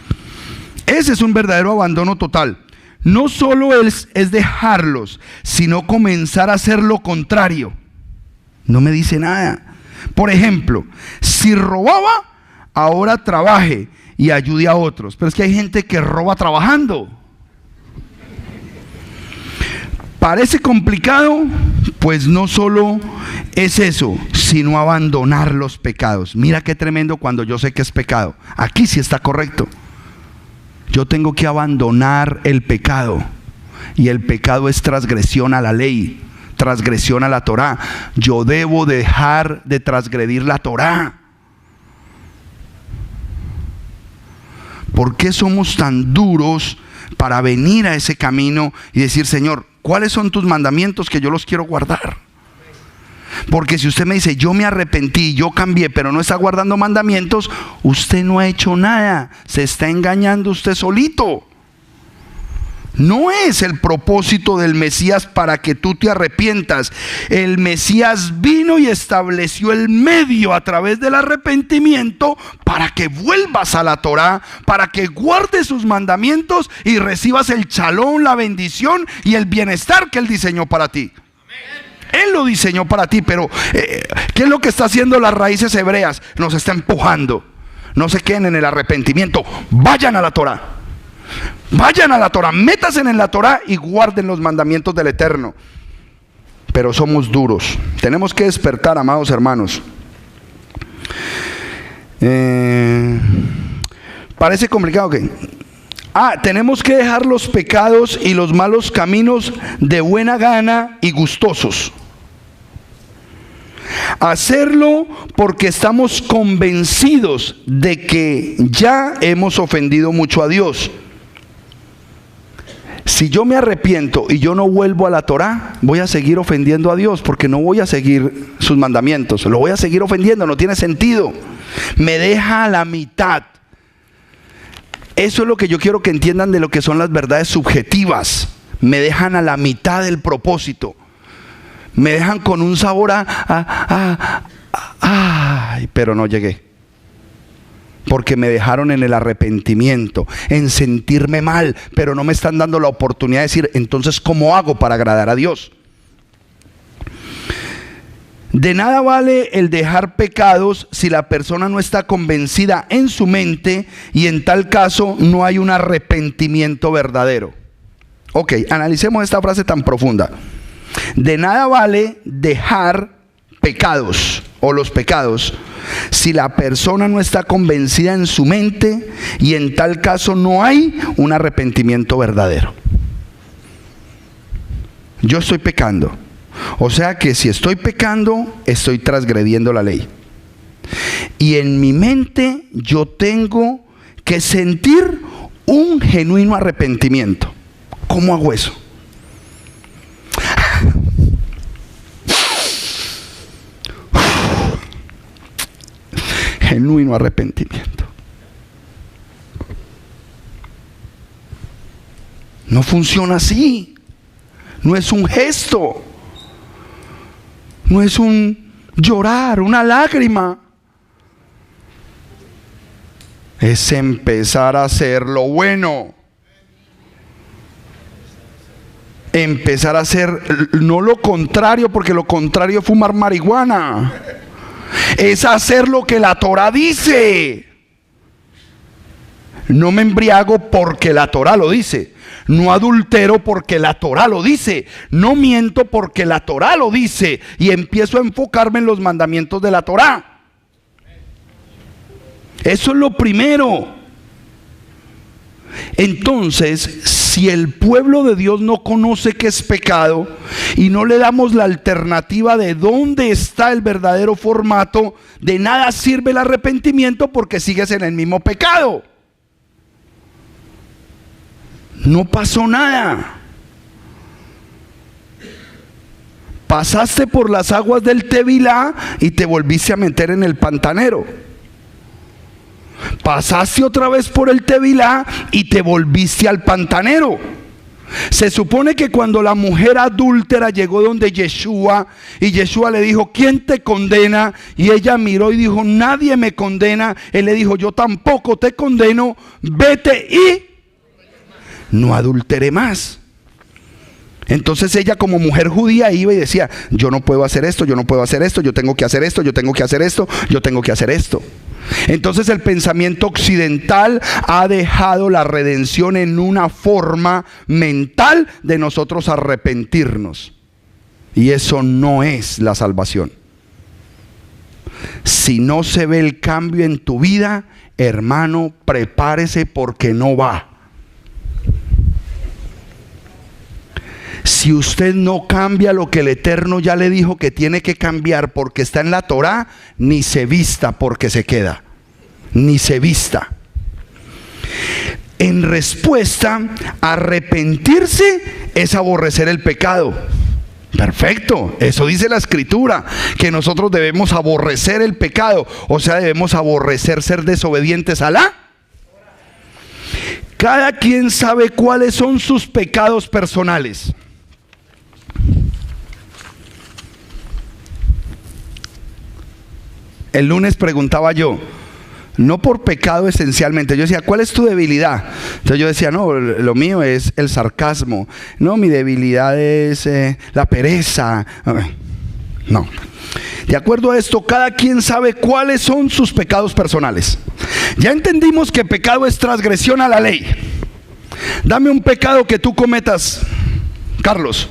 Ese es un verdadero abandono total. No solo es dejarlos, sino comenzar a hacer lo contrario. No me dice nada. Por ejemplo, si robaba, ahora trabaje y ayude a otros. Pero es que hay gente que roba trabajando. ¿Parece complicado? Pues no solo es eso, sino abandonar los pecados. Mira qué tremendo cuando yo sé que es pecado. Aquí sí está correcto. Yo tengo que abandonar el pecado. Y el pecado es transgresión a la ley, transgresión a la Torá. Yo debo dejar de transgredir la Torá. ¿Por qué somos tan duros para venir a ese camino y decir, Señor, ¿cuáles son tus mandamientos que yo los quiero guardar? Porque si usted me dice, yo me arrepentí, yo cambié, pero no está guardando mandamientos, usted no ha hecho nada, se está engañando usted solito. No es el propósito del Mesías para que tú te arrepientas. El Mesías vino y estableció el medio a través del arrepentimiento para que vuelvas a la Torá, para que guardes sus mandamientos y recibas el shalom, la bendición y el bienestar que Él diseñó para ti. Él lo diseñó para ti, pero ¿qué es lo que está haciendo las raíces hebreas? Nos está empujando. No se queden en el arrepentimiento, vayan a la Torá. Vayan a la Torá, métanse en la Torá y guarden los mandamientos del Eterno. Pero somos duros. Tenemos que despertar, amados hermanos. Parece complicado que... tenemos que dejar los pecados y los malos caminos de buena gana y gustosos. Hacerlo porque estamos convencidos de que ya hemos ofendido mucho a Dios. Si yo me arrepiento y yo no vuelvo a la Torá, voy a seguir ofendiendo a Dios porque no voy a seguir sus mandamientos. Lo voy a seguir ofendiendo, no tiene sentido. Me deja a la mitad. Eso es lo que yo quiero que entiendan de lo que son las verdades subjetivas. Me dejan a la mitad del propósito. Me dejan con un sabor pero no llegué. Porque me dejaron en el arrepentimiento, en sentirme mal, pero no me están dando la oportunidad de decir, entonces, ¿cómo hago para agradar a Dios? De nada vale el dejar pecados si la persona no está convencida en su mente y en tal caso no hay un arrepentimiento verdadero. Ok, analicemos esta frase tan profunda. De nada vale dejar pecados o los pecados si la persona no está convencida en su mente y en tal caso no hay un arrepentimiento verdadero. Yo estoy pecando. O sea que si estoy pecando, estoy transgrediendo la ley. Y en mi mente yo tengo que sentir un genuino arrepentimiento. ¿Cómo hago eso? Genuino arrepentimiento. No funciona así. No es un gesto. No es un llorar, una lágrima. Es empezar a hacer lo bueno. Empezar a hacer no lo contrario, porque lo contrario es fumar marihuana. Es hacer lo que la Torá dice. No me embriago porque la Torá lo dice. No adultero porque la Torá lo dice. No miento porque la Torá lo dice. Y empiezo a enfocarme en los mandamientos de la Torá. Eso es lo primero. Entonces, si el pueblo de Dios no conoce qué es pecado y no le damos la alternativa de dónde está el verdadero formato, de nada sirve el arrepentimiento porque sigues en el mismo pecado. No pasó nada. Pasaste por las aguas del Tevilá y te volviste a meter en el pantanero. Pasaste otra vez por el Tevilá y te volviste al pantanero. Se supone que cuando la mujer adúltera llegó donde Yeshua y Yeshua le dijo, ¿quién te condena? Y ella miró y dijo, nadie me condena. Él le dijo, yo tampoco te condeno, vete y no adultere más. Entonces ella, como mujer judía, iba y decía, yo no puedo hacer esto, yo no puedo hacer esto, yo tengo que hacer esto, yo tengo que hacer esto, yo tengo que hacer esto. Entonces el pensamiento occidental ha dejado la redención en una forma mental de nosotros arrepentirnos. Y eso no es la salvación. Si no se ve el cambio en tu vida, hermano, prepárese porque no va. Si usted no cambia lo que el Eterno ya le dijo que tiene que cambiar porque está en la Torá, ni se vista porque se queda. Ni se vista. En respuesta, arrepentirse es aborrecer el pecado. Perfecto, eso dice la Escritura, que nosotros debemos aborrecer el pecado, o sea, debemos aborrecer ser desobedientes a la. Cada quien sabe cuáles son sus pecados personales. El lunes preguntaba yo, no por pecado esencialmente, yo decía, ¿cuál es tu debilidad? Entonces yo decía, no, lo mío es el sarcasmo, no, mi debilidad es la pereza. No, de acuerdo a esto, cada quien sabe cuáles son sus pecados personales. Ya entendimos que pecado es transgresión a la ley. Dame un pecado que tú cometas, Carlos.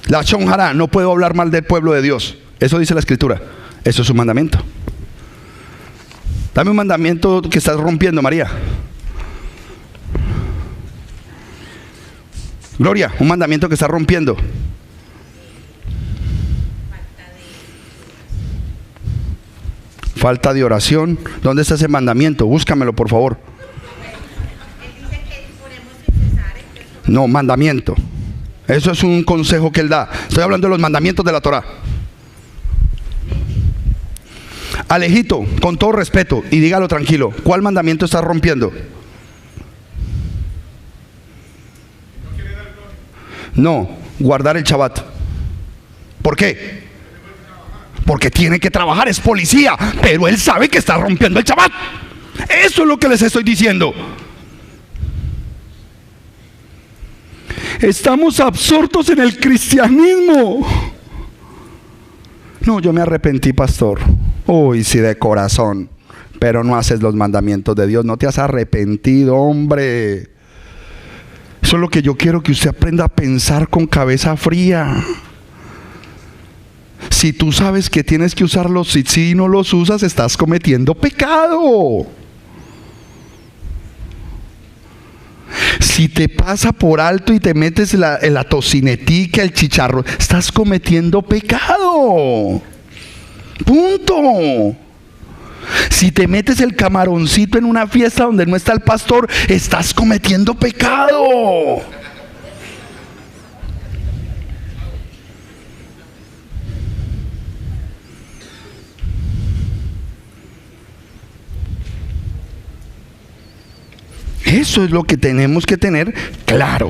La shonjara, no puedo hablar mal del pueblo de Dios. Eso dice la Escritura. Eso es un mandamiento. Dame un mandamiento que estás rompiendo, María. Gloria, un mandamiento que estás rompiendo. Falta de oración. ¿Dónde está ese mandamiento? Búscamelo, por favor. No, mandamiento. Eso es un consejo que él da. Estoy hablando de los mandamientos de la Torá. Alejito, con todo respeto, y dígalo tranquilo, ¿cuál mandamiento estás rompiendo? No, guardar el Shabbat. ¿Por qué? Porque tiene que trabajar, es policía, pero él sabe que está rompiendo el Shabbat. Eso es lo que les estoy diciendo. Estamos absortos en el cristianismo. No, yo me arrepentí, pastor. Uy, sí, de corazón. Pero no haces los mandamientos de Dios. No te has arrepentido, hombre. Eso es lo que yo quiero que usted aprenda a pensar con cabeza fría. Si tú sabes que tienes que usarlos, si no los usas, estás cometiendo pecado. Si te pasa por alto y te metes la tocinetica, el chicharro, estás cometiendo pecado. Punto. Si te metes el camaroncito en una fiesta donde no está el pastor, estás cometiendo pecado. Eso es lo que tenemos que tener claro.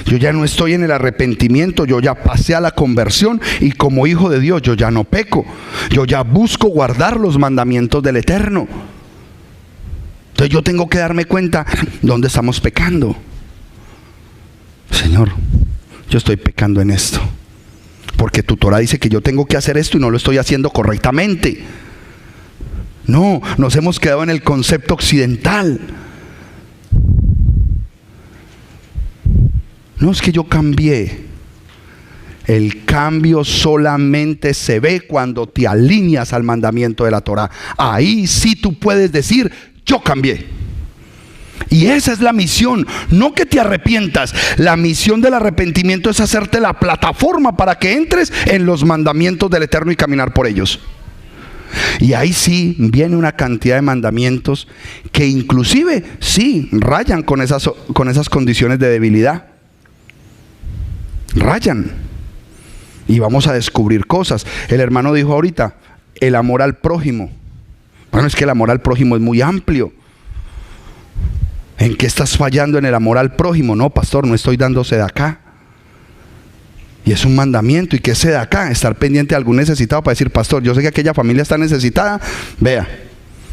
Yo ya no estoy en el arrepentimiento, yo ya pasé a la conversión y como hijo de Dios yo ya no peco. Yo ya busco guardar los mandamientos del Eterno. Entonces yo tengo que darme cuenta dónde estamos pecando. Señor, yo estoy pecando en esto, porque tu Torah dice que yo tengo que hacer esto y no lo estoy haciendo correctamente. No, nos hemos quedado en el concepto occidental. No es que yo cambié. El cambio solamente se ve cuando te alineas al mandamiento de la Torah. Ahí sí tú puedes decir, yo cambié. Y esa es la misión, no que te arrepientas. La misión del arrepentimiento es hacerte la plataforma para que entres en los mandamientos del Eterno y caminar por ellos. Y ahí sí viene una cantidad de mandamientos que inclusive sí rayan con esas condiciones de debilidad. Rayan. Y vamos a descubrir cosas. El hermano dijo ahorita, el amor al prójimo. Bueno, es que el amor al prójimo es muy amplio. ¿En qué estás fallando en el amor al prójimo? No, pastor, no estoy dándose de acá. Y es un mandamiento. ¿Y qué es de acá? Estar pendiente de algún necesitado para decir, pastor, yo sé que aquella familia está necesitada. Vea,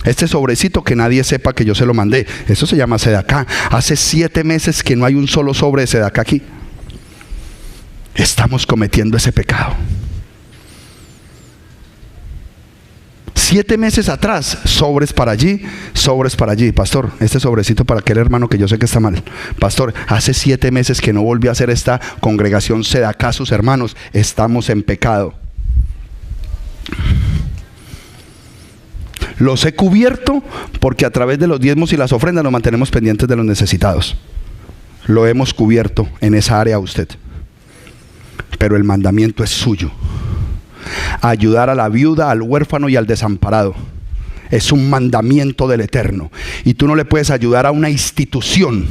este sobrecito que nadie sepa que yo se lo mandé. Eso se llama sedacá. Hace 7 meses que no hay un solo sobre de sedacá aquí. Estamos cometiendo ese pecado. 7 meses atrás, sobres para allí, sobres para allí. Pastor, este sobrecito para aquel hermano que yo sé que está mal. Pastor, hace 7 meses que no volví a hacer esta congregación sedacá, sus hermanos. Estamos en pecado. Los he cubierto porque a través de los diezmos y las ofrendas nos mantenemos pendientes de los necesitados. Lo hemos cubierto en esa área a usted. Pero el mandamiento es suyo. Ayudar a la viuda, al huérfano y al desamparado. Es un mandamiento del Eterno. Y tú no le puedes ayudar a una institución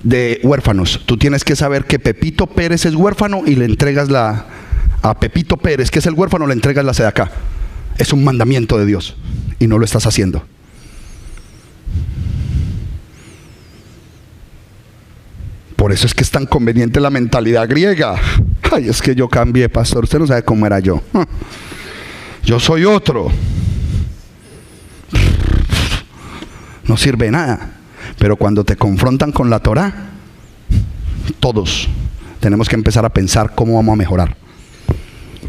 de huérfanos. Tú tienes que saber que Pepito Pérez es huérfano y le entregas a Pepito Pérez, que es el huérfano, le entregas la sedacá. Es un mandamiento de Dios y no lo estás haciendo. Por eso es que es tan conveniente la mentalidad griega. Ay, es que yo cambié, pastor. Usted no sabe cómo era yo. Yo soy otro. No sirve de nada. Pero cuando te confrontan con la Torah, todos tenemos que empezar a pensar cómo vamos a mejorar.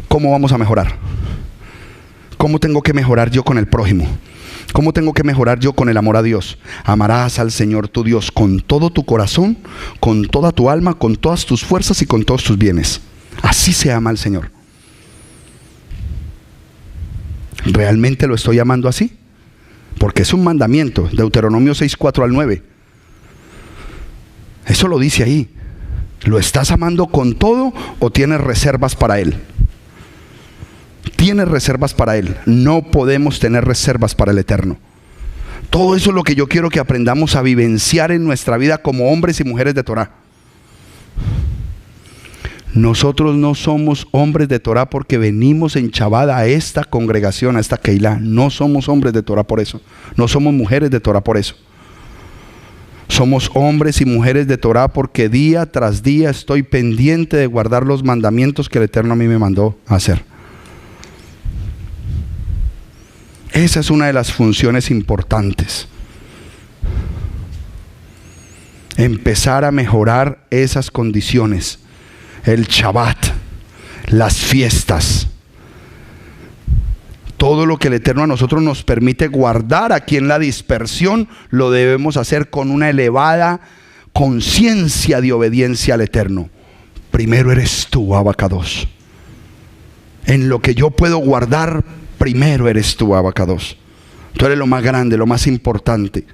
¿Cómo vamos a mejorar? ¿Cómo tengo que mejorar yo con el prójimo? ¿Cómo tengo que mejorar yo con el amor a Dios? Amarás al Señor tu Dios con todo tu corazón, con toda tu alma, con todas tus fuerzas y con todos tus bienes. Así se ama al Señor. ¿Realmente lo estoy amando así? Porque es un mandamiento. Deuteronomio 6, 4 al 9. Eso lo dice ahí. ¿Lo estás amando con todo o tienes reservas para Él? Tienes reservas para Él. No podemos tener reservas para el Eterno. Todo eso es lo que yo quiero que aprendamos a vivenciar en nuestra vida como hombres y mujeres de Torah. Nosotros no somos hombres de Torah porque venimos en Shabbat a esta congregación, a esta Keilah. No somos hombres de Torah por eso. No somos mujeres de Torah por eso. Somos hombres y mujeres de Torah porque día tras día estoy pendiente de guardar los mandamientos que el Eterno a mí me mandó a hacer. Esa es una de las funciones importantes. Empezar a mejorar esas condiciones. El Shabbat, las fiestas, todo lo que el Eterno a nosotros nos permite guardar aquí en la dispersión, lo debemos hacer con una elevada conciencia de obediencia al Eterno. Primero eres tú, Abacados. En lo que yo puedo guardar, primero eres tú, Abacados. Tú eres lo más grande, lo más importante.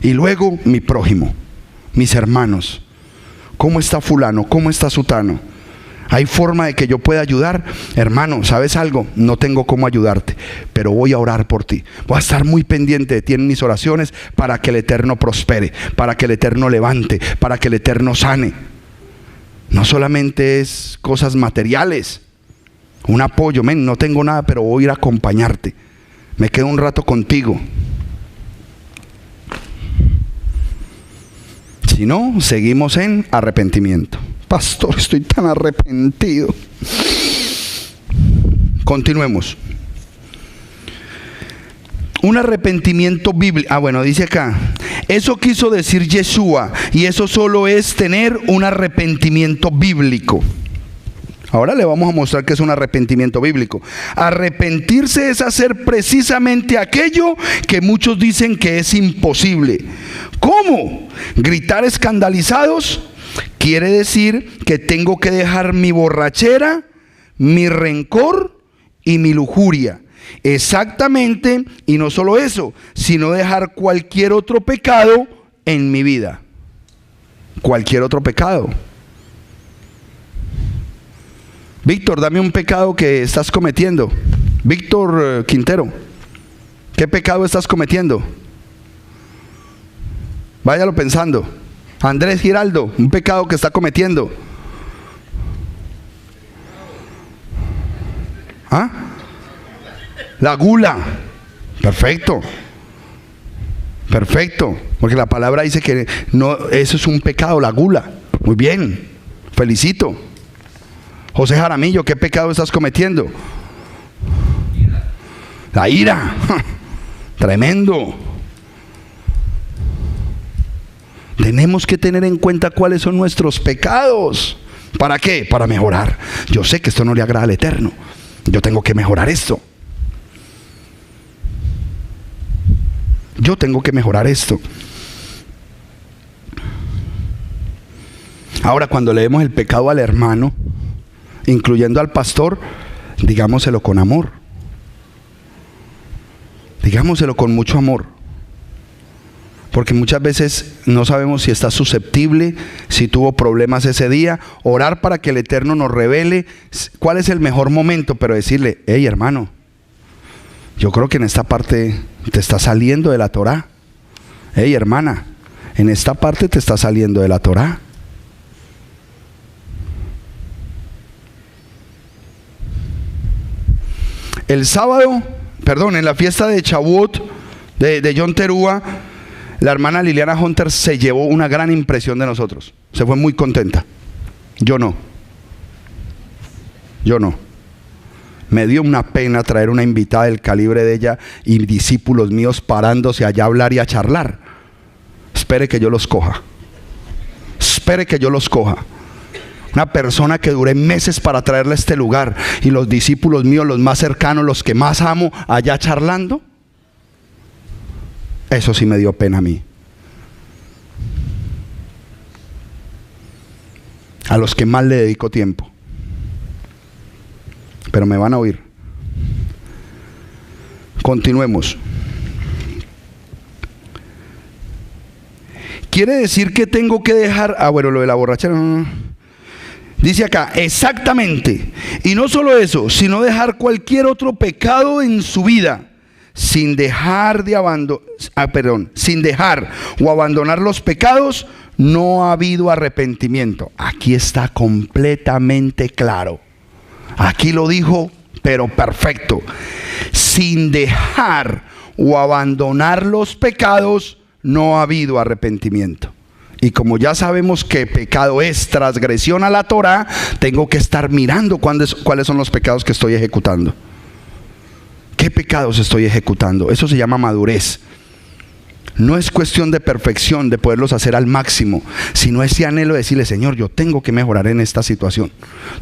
Y luego mi prójimo, mis hermanos. ¿Cómo está fulano? ¿Cómo está sutano? ¿Hay forma de que yo pueda ayudar? Hermano, ¿sabes algo? No tengo cómo ayudarte, pero voy a orar por ti. Voy a estar muy pendiente de ti en mis oraciones para que el Eterno prospere, para que el Eterno levante, para que el Eterno sane. No solamente es cosas materiales, un apoyo. No tengo nada, pero voy a ir a acompañarte. Me quedo un rato contigo. Si no, seguimos en arrepentimiento. Pastor, estoy tan arrepentido. Continuemos. Un arrepentimiento bíblico. Bueno, dice acá, eso quiso decir Yeshua, y eso solo es tener un arrepentimiento bíblico. Ahora le vamos a mostrar que es un arrepentimiento bíblico. Arrepentirse es hacer precisamente aquello que muchos dicen que es imposible. ¿Cómo? Gritar escandalizados quiere decir que tengo que dejar mi borrachera, mi rencor y mi lujuria. Exactamente, y no solo eso, sino dejar cualquier otro pecado en mi vida. Cualquier otro pecado. Víctor, dame un pecado que estás cometiendo. Víctor Quintero, ¿qué pecado estás cometiendo? Váyalo pensando. Andrés Giraldo, un pecado que está cometiendo. ¿Ah? La gula. Perfecto. Perfecto. Porque la palabra dice que no, eso es un pecado, la gula. Muy bien. Felicito. José Jaramillo, ¿qué pecado estás cometiendo? La ira. Tremendo. Tenemos que tener en cuenta cuáles son nuestros pecados. ¿Para qué? Para mejorar. Yo sé que esto no le agrada al Eterno. Yo tengo que mejorar esto. Yo tengo que mejorar esto. Ahora, cuando le demos el pecado al hermano, incluyendo al pastor, digámoselo con amor. Digámoselo con mucho amor. Porque muchas veces no sabemos si está susceptible, si tuvo problemas ese día. Orar para que el Eterno nos revele cuál es el mejor momento, pero decirle: hey hermano, yo creo que en esta parte te está saliendo de la Torá. Hey hermana, en esta parte te está saliendo de la Torá. El sábado, en la fiesta de Shavuot de Yom Teruah, la hermana Liliana Hunter se llevó una gran impresión de nosotros. Se fue muy contenta. Yo no. Me dio una pena traer una invitada del calibre de ella y discípulos míos parándose allá a hablar y a charlar. Espere que yo los coja. Una persona que duré meses para traerla a este lugar, y los discípulos míos, los más cercanos, los que más amo, allá charlando. Eso sí me dio pena a mí. A los que más le dedico tiempo. Pero me van a oír. Continuemos. Quiere decir que tengo que dejar... lo de la borrachera... Dice acá, exactamente. Y no solo eso, sino dejar cualquier otro pecado en su vida. Sin dejar o abandonar los pecados, no ha habido arrepentimiento. Aquí está completamente claro. Aquí lo dijo, pero perfecto. Sin dejar o abandonar los pecados, no ha habido arrepentimiento. Y como ya sabemos que pecado es transgresión a la Torá, tengo que estar mirando cuáles son los pecados que estoy ejecutando. ¿Qué pecados estoy ejecutando? Eso se llama madurez. No es cuestión de perfección, de poderlos hacer al máximo, sino ese anhelo de decirle: Señor, yo tengo que mejorar en esta situación.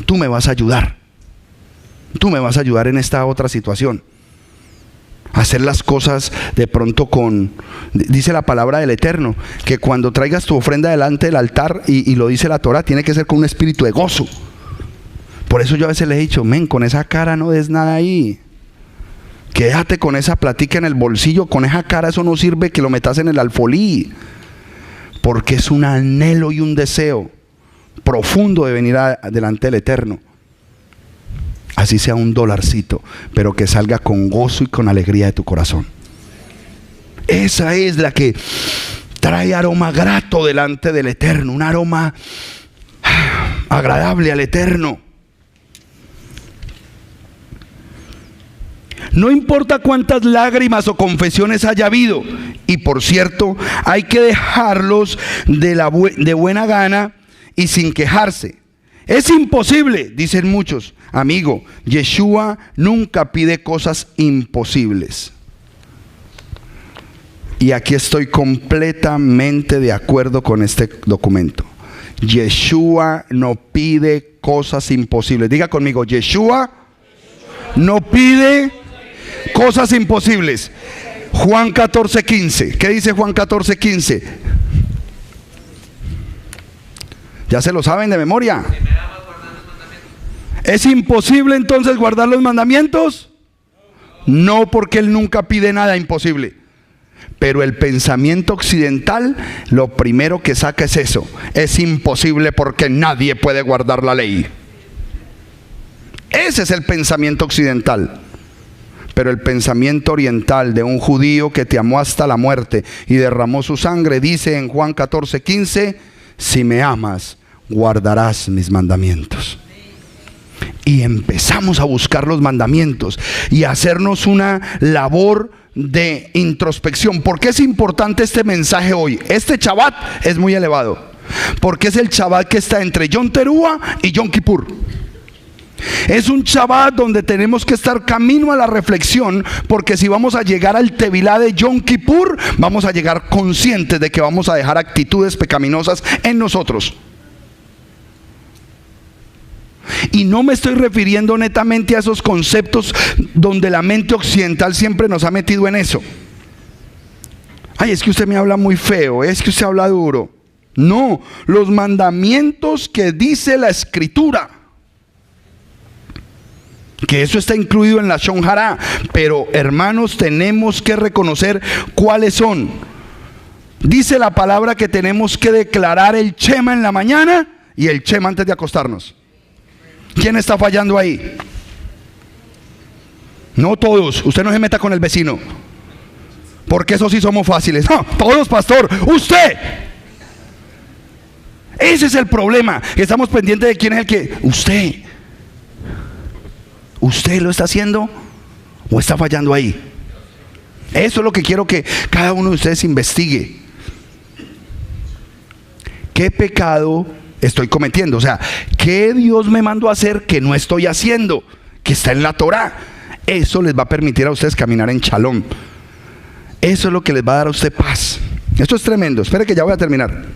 Tú me vas a ayudar. Tú me vas a ayudar en esta otra situación. Hacer las cosas de pronto dice la palabra del Eterno, que cuando traigas tu ofrenda delante del altar, y lo dice la Torah, tiene que ser con un espíritu de gozo. Por eso yo a veces le he dicho: con esa cara no des nada ahí. Quédate con esa platica en el bolsillo, con esa cara eso no sirve que lo metas en el alfolí. Porque es un anhelo y un deseo profundo de venir delante del Eterno. Así sea un dolarcito, pero que salga con gozo y con alegría de tu corazón. Esa es la que trae aroma grato delante del Eterno, un aroma agradable al Eterno. No importa cuántas lágrimas o confesiones haya habido, y por cierto, hay que dejarlos de buena gana y sin quejarse. Es imposible, dicen muchos. Amigo, Yeshua nunca pide cosas imposibles. Y aquí estoy completamente de acuerdo con este documento. Yeshua no pide cosas imposibles. Diga conmigo, Yeshua no pide cosas imposibles. Juan 14:15. ¿Qué dice Juan 14:15? ¿Ya se lo saben de memoria? ¿Es imposible entonces guardar los mandamientos? No, porque Él nunca pide nada imposible. Pero el pensamiento occidental, lo primero que saca es eso. Es imposible porque nadie puede guardar la ley. Ese es el pensamiento occidental. Pero el pensamiento oriental de un judío que te amó hasta la muerte y derramó su sangre, dice en Juan 14:15, si me amas, guardarás mis mandamientos. Y empezamos a buscar los mandamientos y a hacernos una labor de introspección. ¿Por qué es importante este mensaje hoy? Este Shabbat es muy elevado, porque es el Shabbat que está entre Yom Teruah y Yom Kippur. Es un Shabbat donde tenemos que estar camino a la reflexión, porque si vamos a llegar al Tevilá de Yom Kippur, vamos a llegar conscientes de que vamos a dejar actitudes pecaminosas en nosotros. Y no me estoy refiriendo netamente a esos conceptos donde la mente occidental siempre nos ha metido en eso. Ay, es que usted me habla muy feo, es que usted habla duro. No, los mandamientos que dice la Escritura, que eso está incluido en la Lashon Hara, pero hermanos, tenemos que reconocer cuáles son. Dice la palabra que tenemos que declarar el Shema en la mañana y el Shema antes de acostarnos. ¿Quién está fallando ahí? No todos. Usted no se meta con el vecino, porque eso sí somos fáciles. No, todos, pastor, usted. Ese es el problema. Estamos pendientes de quién es el que. ¿Usted lo está haciendo o está fallando ahí? Eso es lo que quiero que cada uno de ustedes investigue. ¿Qué pecado estoy cometiendo? O sea, ¿qué Dios me mandó a hacer que no estoy haciendo, que está en la Torah? Eso les va a permitir a ustedes caminar en Shalom. Eso es lo que les va a dar a usted paz. Esto es tremendo. Espere que ya voy a terminar.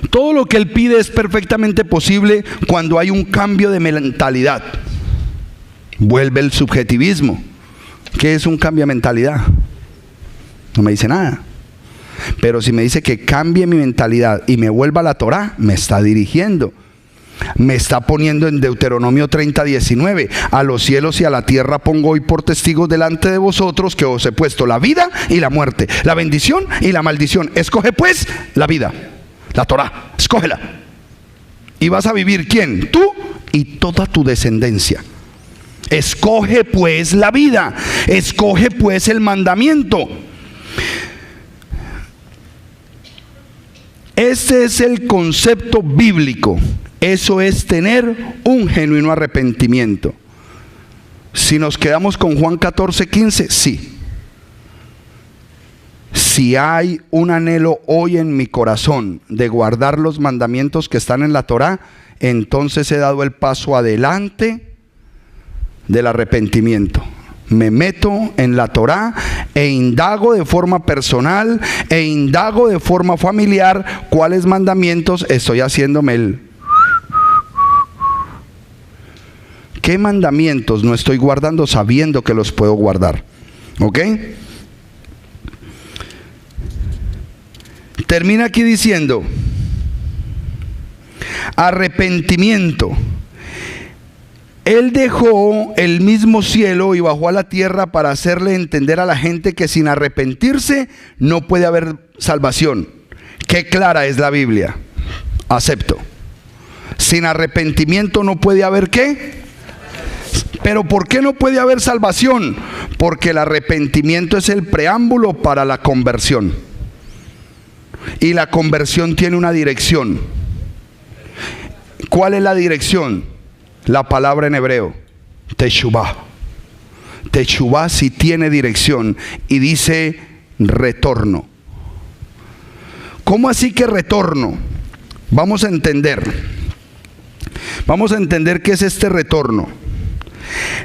Todo lo que Él pide es perfectamente posible cuando hay un cambio de mentalidad. Vuelve el subjetivismo. ¿Qué es un cambio de mentalidad? No me dice nada. Pero si me dice que cambie mi mentalidad y me vuelva a la Torah, me está dirigiendo. Me está poniendo en Deuteronomio 30:19. A los cielos y a la tierra pongo hoy por testigos delante de vosotros que os he puesto la vida y la muerte, la bendición y la maldición. Escoge pues la vida, la Torah, escógela. Y vas a vivir, ¿quién? Tú y toda tu descendencia. Escoge pues la vida, escoge pues el mandamiento. Ese es el concepto bíblico. Eso es tener un genuino arrepentimiento. Si nos quedamos con Juan 14:15, sí. Si hay un anhelo hoy en mi corazón de guardar los mandamientos que están en la Torah, entonces he dado el paso adelante del arrepentimiento. Me meto en la Torah e indago de forma personal e indago de forma familiar cuáles mandamientos estoy haciéndome ¿qué mandamientos no estoy guardando sabiendo que los puedo guardar? ¿Ok? Termina aquí diciendo, arrepentimiento. Él dejó el mismo cielo y bajó a la tierra para hacerle entender a la gente que sin arrepentirse no puede haber salvación. Qué clara es la Biblia. Acepto. Sin arrepentimiento no puede haber ¿qué? Pero ¿por qué no puede haber salvación? Porque el arrepentimiento es el preámbulo para la conversión. Y la conversión tiene una dirección. ¿Cuál es la dirección? La palabra en hebreo, teshuvah. Teshuvah sí tiene dirección y dice retorno. ¿Cómo así que retorno? Vamos a entender qué es este retorno.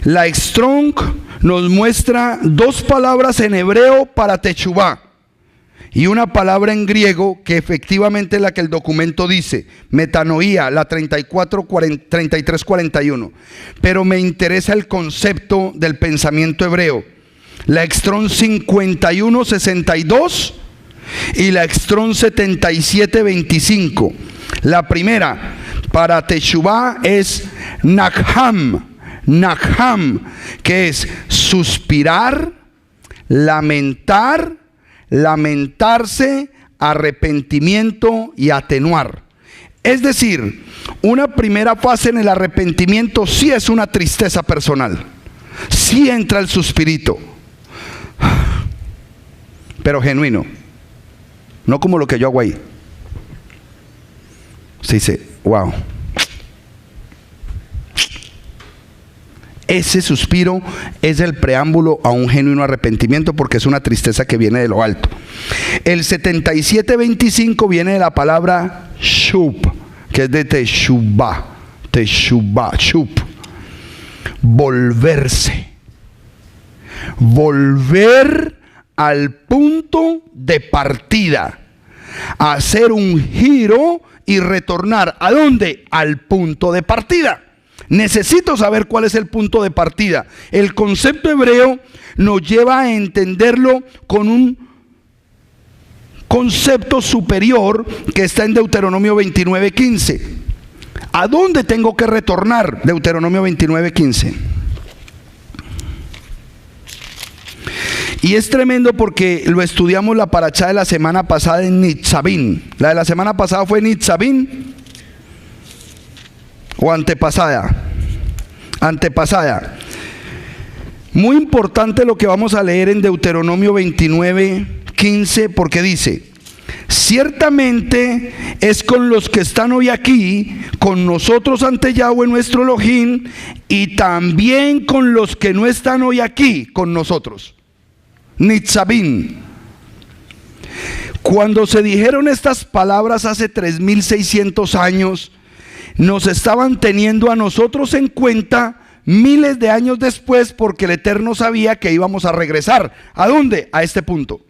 La Strong nos muestra dos palabras en hebreo para teshuvah y una palabra en griego que efectivamente es la que el documento dice, metanoía, la 3341. Pero me interesa el concepto del pensamiento hebreo. La Strong 5162 y la Strong 7725. La primera para teshuvah es nakham, que es suspirar, lamentar, lamentarse, arrepentimiento y atenuar. Es decir, una primera fase en el arrepentimiento sí es una tristeza personal, sí entra el suspirito, pero genuino, no como lo que yo hago ahí. Se dice, wow. Ese suspiro es el preámbulo a un genuino arrepentimiento porque es una tristeza que viene de lo alto. El 7725 viene de la palabra shub, que es de teshuvah, shub. Volverse. Volver al punto de partida. Hacer un giro y retornar. ¿A dónde? Al punto de partida. Necesito saber cuál es el punto de partida. El concepto hebreo nos lleva a entenderlo con un concepto superior que está en Deuteronomio 29:15. ¿A dónde tengo que retornar? Deuteronomio 29:15. Y es tremendo porque lo estudiamos la parashá de la semana pasada en Nitzavim. La de la semana pasada fue Nitzavim o antepasada. Muy importante lo que vamos a leer en Deuteronomio 29:15 porque dice: ciertamente es con los que están hoy aquí, con nosotros ante Yahweh nuestro Elohim, y también con los que no están hoy aquí con nosotros. Nitzavim. Cuando se dijeron estas palabras hace 3600 años, nos estaban teniendo a nosotros en cuenta miles de años después, porque el Eterno sabía que íbamos a regresar. ¿A dónde? A este punto.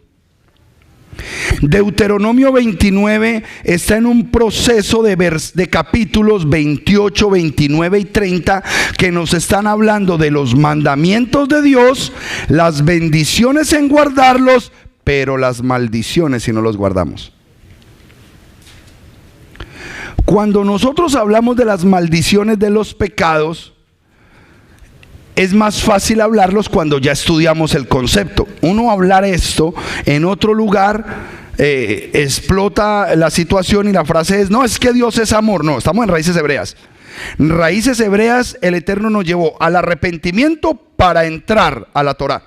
Deuteronomio 29 está en un proceso de capítulos 28, 29 y 30 que nos están hablando de los mandamientos de Dios, las bendiciones en guardarlos, pero las maldiciones si no los guardamos. Cuando nosotros hablamos de las maldiciones de los pecados, es más fácil hablarlos cuando ya estudiamos el concepto. Uno hablar esto en otro lugar explota la situación y la frase es: no, es que Dios es amor. No, estamos en raíces hebreas. En raíces hebreas el Eterno nos llevó al arrepentimiento para entrar a la Torá.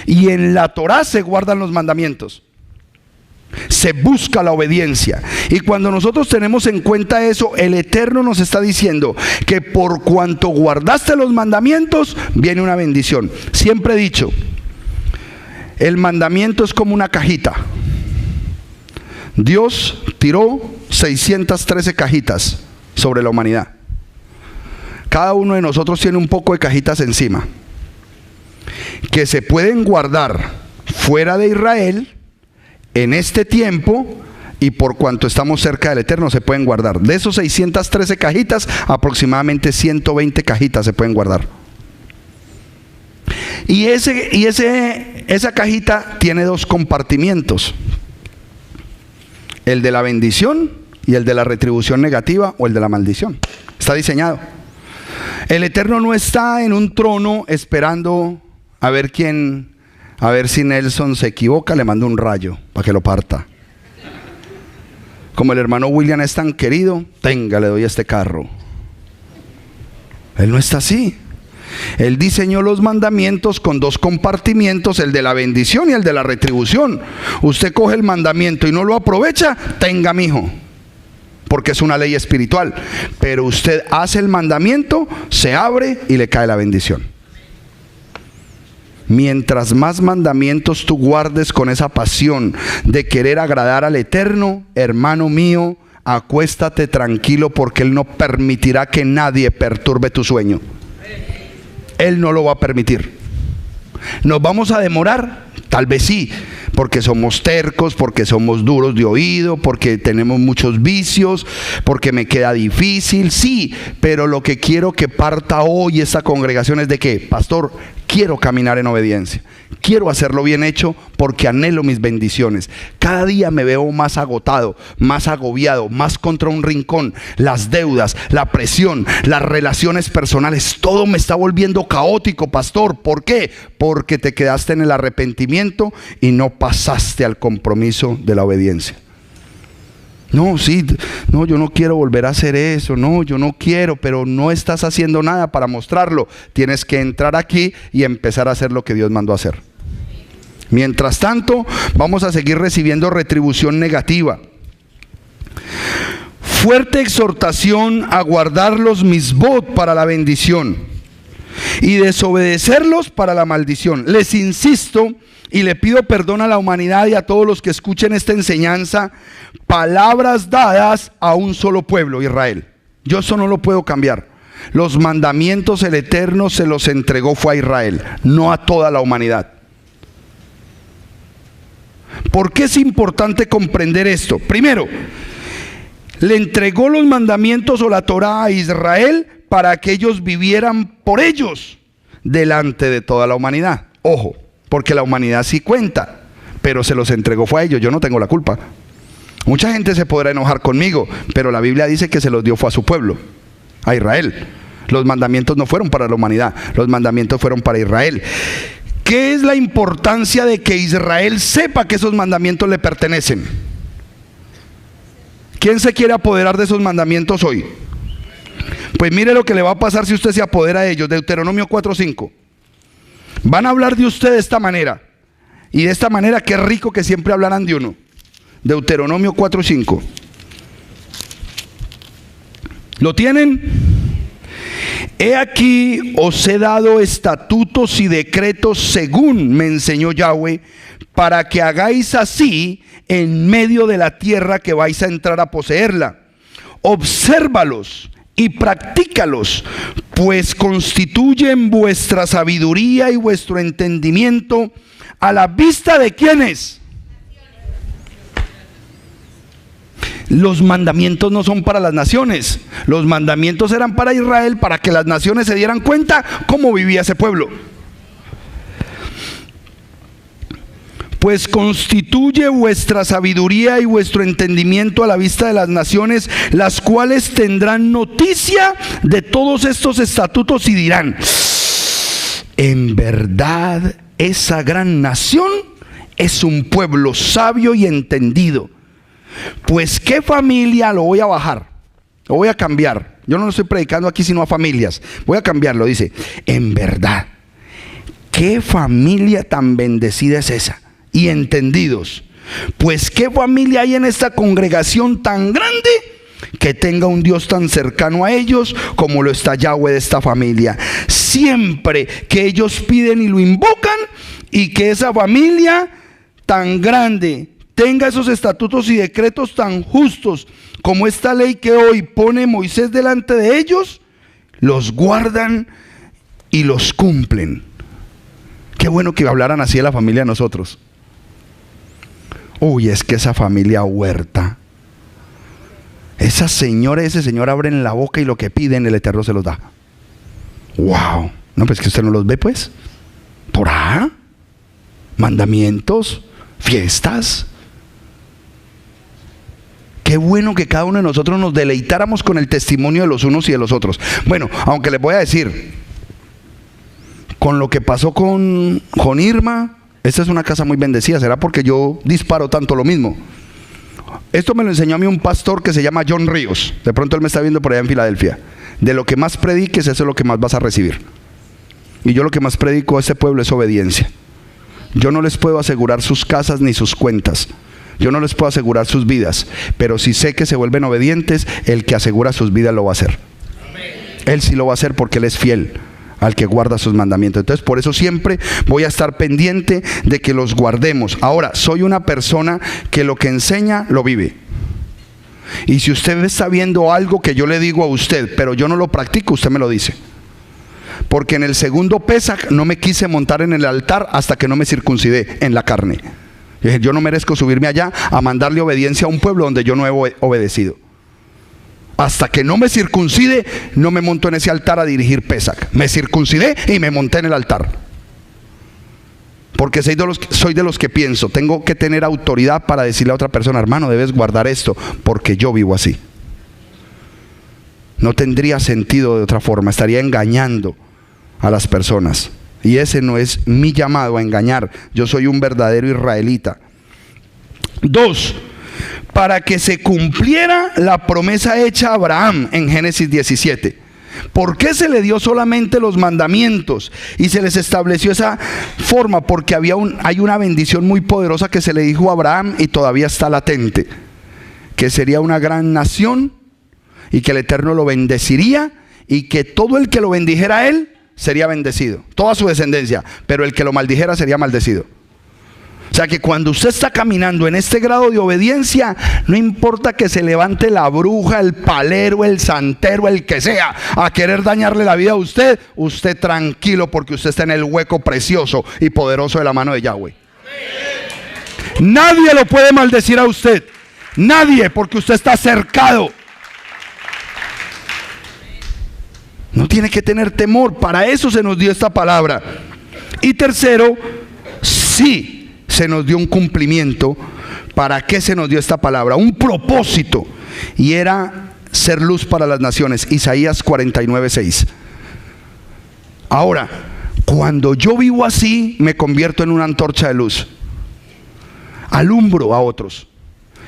Y en la Torá se guardan los mandamientos. Se busca la obediencia. Y cuando nosotros tenemos en cuenta eso, el Eterno nos está diciendo que por cuanto guardaste los mandamientos, viene una bendición. Siempre he dicho, el mandamiento es como una cajita. Dios tiró 613 cajitas sobre la humanidad. Cada uno de nosotros tiene un poco de cajitas encima, que se pueden guardar fuera de Israel en este tiempo, y por cuanto estamos cerca del Eterno se pueden guardar. De esos 613 cajitas, aproximadamente 120 cajitas se pueden guardar. Y esa cajita tiene dos compartimientos: el de la bendición y el de la retribución negativa o el de la maldición. Está diseñado. El Eterno no está en un trono esperando a ver si Nelson se equivoca, le mando un rayo para que lo parta. como el hermano William es tan querido, tenga, le doy este carro. Él no está así. Él diseñó los mandamientos con dos compartimientos, el de la bendición y el de la retribución. Usted coge el mandamiento y no lo aprovecha, tenga, mijo, porque es una ley espiritual. Pero usted hace el mandamiento, se abre y le cae la bendición. Mientras más mandamientos tú guardes con esa pasión de querer agradar al Eterno, hermano mío, acuéstate tranquilo, porque Él no permitirá que nadie perturbe tu sueño. Él no lo va a permitir. ¿Nos vamos a demorar? Tal vez sí, porque somos tercos, porque somos duros de oído, porque tenemos muchos vicios, porque me queda difícil, sí, pero lo que quiero que parta hoy esta congregación es de que, pastor, quiero caminar en obediencia, quiero hacerlo bien hecho porque anhelo mis bendiciones. Cada día me veo más agotado, más agobiado, más contra un rincón. Las deudas, la presión, las relaciones personales, todo me está volviendo caótico, pastor. ¿Por qué? Porque te quedaste en el arrepentimiento y no pasaste al compromiso de la obediencia. No, sí, no, yo no quiero volver a hacer eso, no, yo no quiero, pero no estás haciendo nada para mostrarlo. Tienes que entrar aquí y empezar a hacer lo que Dios mandó a hacer. Mientras tanto, vamos a seguir recibiendo retribución negativa. Fuerte exhortación a guardar los misbot para la bendición y desobedecerlos para la maldición. Les insisto y le pido perdón a la humanidad y a todos los que escuchen esta enseñanza, palabras dadas a un solo pueblo, Israel. Yo eso no lo puedo cambiar. Los mandamientos el Eterno se los entregó fue a Israel, no a toda la humanidad. ¿Por qué es importante comprender esto? Primero, le entregó los mandamientos o la Torá a Israel para que ellos vivieran por ellos delante de toda la humanidad. Ojo, porque la humanidad sí cuenta, pero se los entregó fue a ellos, yo no tengo la culpa. Mucha gente se podrá enojar conmigo, pero la Biblia dice que se los dio fue a su pueblo, a Israel. Los mandamientos no fueron para la humanidad, los mandamientos fueron para Israel. ¿Qué es la importancia de que Israel sepa que esos mandamientos le pertenecen? ¿Quién se quiere apoderar de esos mandamientos hoy? Pues mire lo que le va a pasar si usted se apodera de ellos. Deuteronomio 4:5. Van a hablar de usted de esta manera. Y de esta manera, qué rico que siempre hablaran de uno. Deuteronomio 4:5. ¿Lo tienen? He aquí os he dado estatutos y decretos según me enseñó Yahweh, para que hagáis así en medio de la tierra que vais a entrar a poseerla. Obsérvalos y practícalos, pues constituyen vuestra sabiduría y vuestro entendimiento a la vista de ¿quiénes? Los mandamientos no son para las naciones, los mandamientos eran para Israel, para que las naciones se dieran cuenta cómo vivía ese pueblo. Pues constituye vuestra sabiduría y vuestro entendimiento a la vista de las naciones, las cuales tendrán noticia de todos estos estatutos y dirán: en verdad esa gran nación es un pueblo sabio y entendido. Pues qué familia, lo voy a bajar, lo voy a cambiar. Yo no lo estoy predicando aquí sino a familias. Voy a cambiarlo, dice: en verdad, qué familia tan bendecida es esa. Y entendidos. Pues qué familia hay en esta congregación tan grande que tenga un Dios tan cercano a ellos como lo está Yahweh de esta familia. Siempre que ellos piden y lo invocan, y que esa familia tan grande tenga esos estatutos y decretos tan justos como esta ley que hoy pone Moisés delante de ellos, los guardan y los cumplen. Qué bueno que hablaran así de la familia de nosotros. Uy, es que esa familia Huerta, esa señora y ese señor abren la boca y lo que piden el Eterno se los da. Wow, no, pues que usted no los ve, pues. Torá, mandamientos, fiestas. Qué bueno que cada uno de nosotros nos deleitáramos con el testimonio de los unos y de los otros. Bueno, aunque les voy a decir, con lo que pasó con Irma, esta es una casa muy bendecida. ¿Será porque yo disparo tanto lo mismo? Esto me lo enseñó a mí un pastor que se llama John Ríos. De pronto él me está viendo por allá en Filadelfia. De lo que más prediques, eso es lo que más vas a recibir. Y yo lo que más predico a este pueblo es obediencia. Yo no les puedo asegurar sus casas ni sus cuentas. Yo no les puedo asegurar sus vidas. Pero si sé que se vuelven obedientes, el que asegura sus vidas lo va a hacer. Él sí lo va a hacer porque Él es fiel al que guarda sus mandamientos. Entonces por eso siempre voy a estar pendiente de que los guardemos. Ahora, soy una persona que lo que enseña lo vive. Y si usted está viendo algo que yo le digo a usted, pero yo no lo practico, usted me lo dice. Porque en el segundo Pesaj no me quise montar en el altar hasta que no me circuncidé en la carne. Yo no merezco subirme allá a mandarle obediencia a un pueblo donde yo no he obedecido. Hasta que no me circuncide, no me monto en ese altar a dirigir Pesaj. Me circuncidé y me monté en el altar. Porque soy de los que pienso, tengo que tener autoridad para decirle a otra persona, hermano, debes guardar esto, porque yo vivo así. No tendría sentido de otra forma, estaría engañando a las personas. Y ese no es mi llamado a engañar. Yo soy un verdadero israelita. 2. Para que se cumpliera la promesa hecha a Abraham en Génesis 17. ¿Por qué se le dio solamente los mandamientos y se les estableció esa forma? Porque hay una bendición muy poderosa que se le dijo a Abraham y todavía está latente, que sería una gran nación y que el Eterno lo bendeciría y que todo el que lo bendijera a él sería bendecido, toda su descendencia, pero el que lo maldijera sería maldecido. O sea que cuando usted está caminando en este grado de obediencia, no importa que se levante la bruja, el palero, el santero, el que sea, a querer dañarle la vida a usted, usted tranquilo porque usted está en el hueco precioso y poderoso de la mano de Yahweh. Nadie lo puede maldecir a usted, nadie, porque usted está cercado. No tiene que tener temor, para eso se nos dio esta palabra. Y tercero, sí, se nos dio un cumplimiento. ¿Para qué se nos dio esta palabra? Un propósito, y era ser luz para las naciones. Isaías 49:6. Ahora, cuando yo vivo así, me convierto en una antorcha de luz. Alumbro a otros.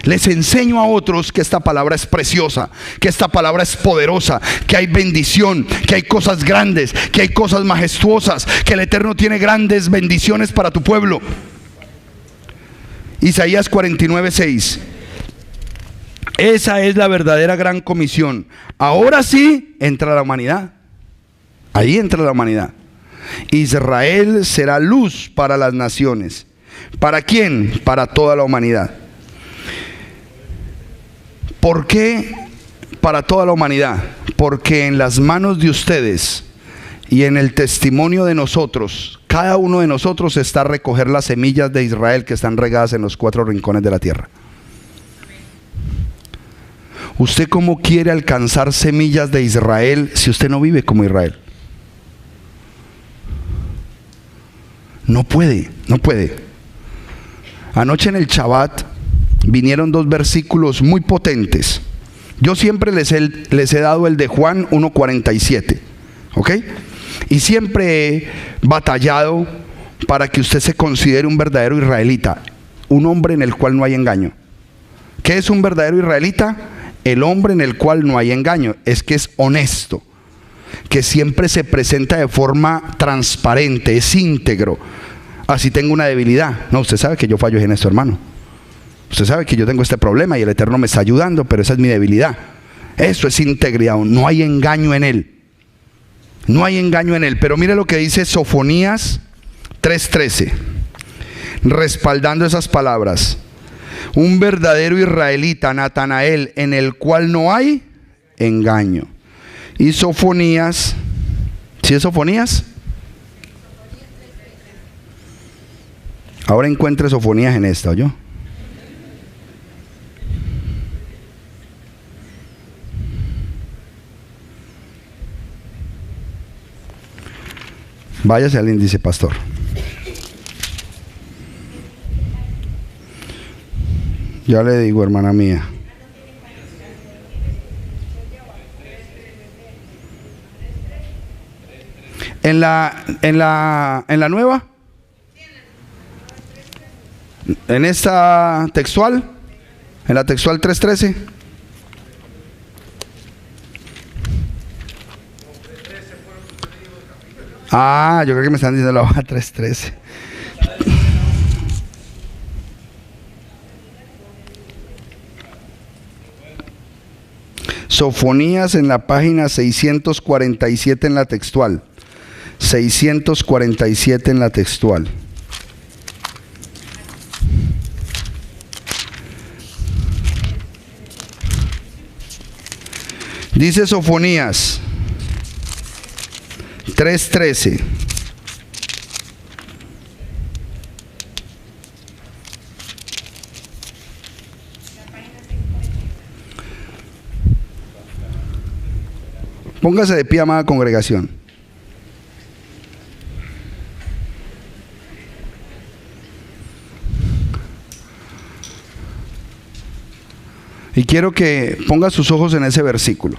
Les enseño a otros que esta palabra es preciosa, que esta palabra es poderosa, que hay bendición, que hay cosas grandes, que hay cosas majestuosas, que el Eterno tiene grandes bendiciones para tu pueblo. Isaías 49:6. Esa es la verdadera gran comisión. Ahora sí entra la humanidad. Ahí entra la humanidad. Israel será luz para las naciones. ¿Para quién? Para toda la humanidad. ¿Por qué para toda la humanidad? Porque en las manos de ustedes y en el testimonio de nosotros, cada uno de nosotros está a recoger las semillas de Israel que están regadas en los 4 rincones de la tierra. ¿Usted cómo quiere alcanzar semillas de Israel si usted no vive como Israel? No puede, no puede. Anoche en el Shabbat vinieron 2 versículos muy potentes. Yo siempre les he dado el de Juan 1:47, ¿ok? Y siempre he batallado para que usted se considere un verdadero israelita, un hombre en el cual no hay engaño. ¿Qué es un verdadero israelita? El hombre en el cual no hay engaño, es que es honesto, que siempre se presenta de forma transparente, es íntegro. Así tengo una debilidad. No, usted sabe que yo fallo en esto, hermano. Usted sabe que yo tengo este problema y el Eterno me está ayudando, pero esa es mi debilidad. Eso es integridad, no hay engaño en él. No hay engaño en él. Pero mire lo que dice Sofonías 3:13, respaldando esas palabras. Un verdadero israelita, Natanael, en el cual no hay engaño. Y Sofonías, ¿sí es Sofonías? Ahora encuentre Sofonías en esta, ¿oyó? Váyase al índice, pastor. Ya le digo, hermana mía. En la nueva, en esta textual, En la textual 3:13. Yo creo que me están diciendo la hoja 3:13. Sofonías en la página 647 en la textual. 647 en la textual. Dice Sofonías 3:13. Póngase de pie, amada congregación. Y quiero que ponga sus ojos en ese versículo.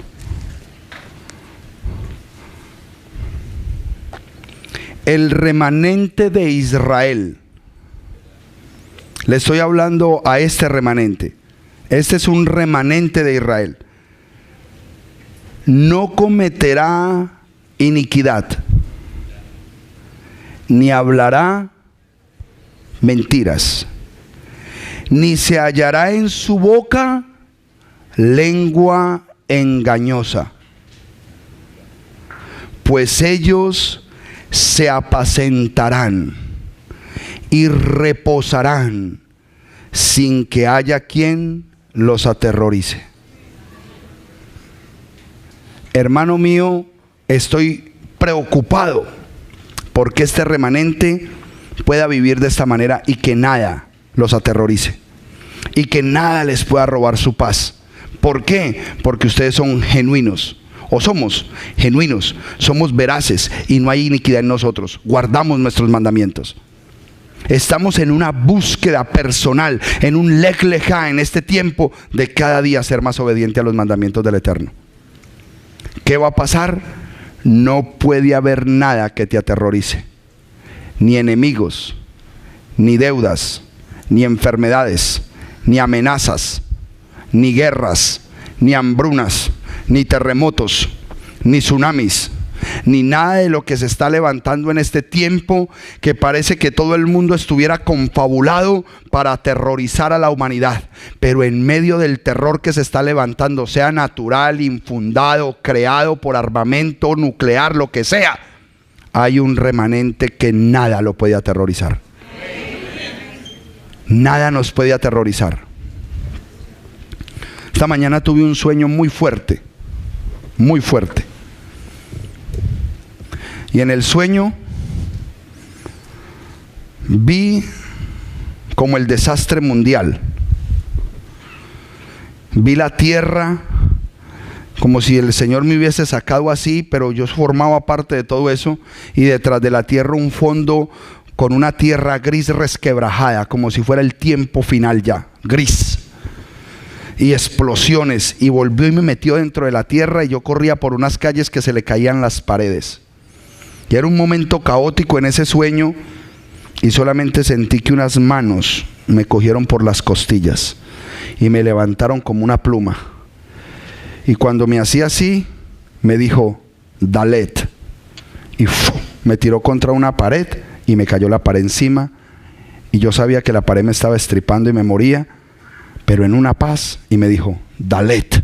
El remanente de Israel. Le estoy hablando a este remanente. Este es un remanente de Israel. No cometerá iniquidad, ni hablará mentiras, ni se hallará en su boca lengua engañosa, pues ellos se apacentarán y reposarán sin que haya quien los aterrorice. Hermano mío, estoy preocupado porque este remanente pueda vivir de esta manera y que nada los aterrorice y que nada les pueda robar su paz. ¿Por qué? Porque ustedes son genuinos, o somos genuinos, somos veraces y no hay iniquidad en nosotros, guardamos nuestros mandamientos. Estamos en una búsqueda personal, en un lej lejá en este tiempo de cada día ser más obediente a los mandamientos del Eterno. ¿Qué va a pasar? No puede haber nada que te aterrorice, ni enemigos, ni deudas, ni enfermedades, ni amenazas, ni guerras, ni hambrunas, ni terremotos, ni tsunamis, ni nada de lo que se está levantando en este tiempo, que parece que todo el mundo estuviera confabulado para aterrorizar a la humanidad. Pero en medio del terror que se está levantando, sea natural, infundado, creado por armamento nuclear, lo que sea, hay un remanente que nada lo puede aterrorizar. Nada nos puede aterrorizar. Esta mañana tuve un sueño muy fuerte, muy fuerte. Y en el sueño vi como el desastre mundial. Vi la tierra como si el Señor me hubiese sacado así, pero yo formaba parte de todo eso. Y detrás de la tierra un fondo con una tierra gris resquebrajada, como si fuera el tiempo final ya, gris. Y explosiones, y volvió y me metió dentro de la tierra, y yo corría por unas calles que se le caían las paredes. Y era un momento caótico en ese sueño, y solamente sentí que unas manos me cogieron por las costillas y me levantaron como una pluma. Y cuando me hacía así, me dijo, Dalet. Y me tiró contra una pared y me cayó la pared encima. Y yo sabía que la pared me estaba estripando y me moría, pero en una paz, y me dijo, Dalet.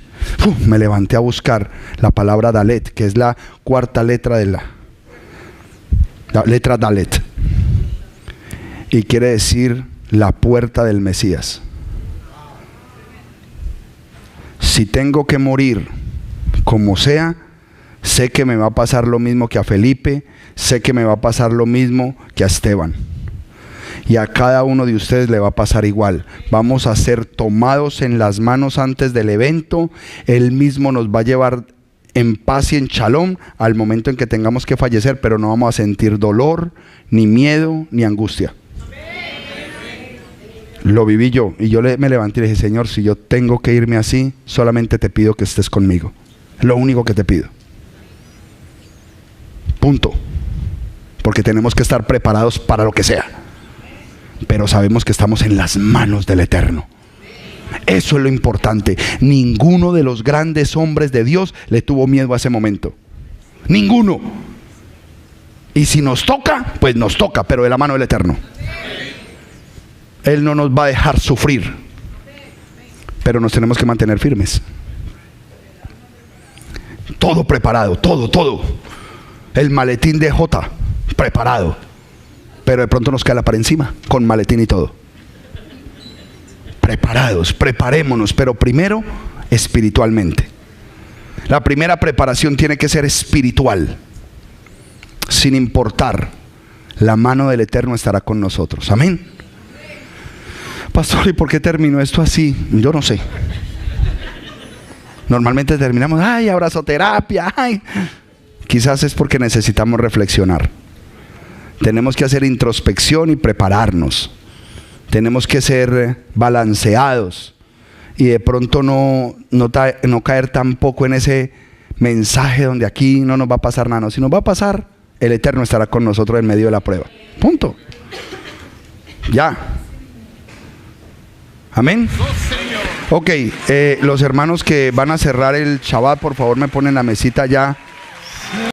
Me levanté a buscar la palabra Dalet, que es la cuarta letra de la letra Dalet, y quiere decir la puerta del Mesías. Si tengo que morir como sea, sé que me va a pasar lo mismo que a Felipe, sé que me va a pasar lo mismo que a Esteban, y a cada uno de ustedes le va a pasar igual. Vamos a ser tomados en las manos antes del evento. Él mismo nos va a llevar en paz y en shalom al momento en que tengamos que fallecer, pero no vamos a sentir dolor, ni miedo, ni angustia. Lo viví yo, y yo me levanté y le dije, Señor, si yo tengo que irme así, solamente te pido que estés conmigo. Es lo único que te pido. Punto. Porque tenemos que estar preparados para lo que sea, pero sabemos que estamos en las manos del Eterno. Eso es lo importante. Ninguno de los grandes hombres de Dios le tuvo miedo a ese momento. Ninguno. Y si nos toca, pues nos toca, pero de la mano del Eterno. Él no nos va a dejar sufrir, pero nos tenemos que mantener firmes. Todo preparado, todo. El maletín de J preparado, pero de pronto nos cae la para encima con maletín y todo. Preparados, preparémonos, pero primero espiritualmente. La primera preparación tiene que ser espiritual. Sin importar, la mano del Eterno estará con nosotros. Amén. Pastor, ¿y por qué terminó esto así? Yo no sé. Normalmente terminamos, ay, abrazoterapia, ay. Quizás es porque necesitamos reflexionar. Tenemos que hacer introspección y prepararnos. Tenemos que ser balanceados y de pronto no caer tampoco en ese mensaje donde aquí no nos va a pasar nada. No, si nos va a pasar, el Eterno estará con nosotros en medio de la prueba. Punto. Ya. Amén. Ok, los hermanos que van a cerrar el Shabbat, por favor me ponen la mesita ya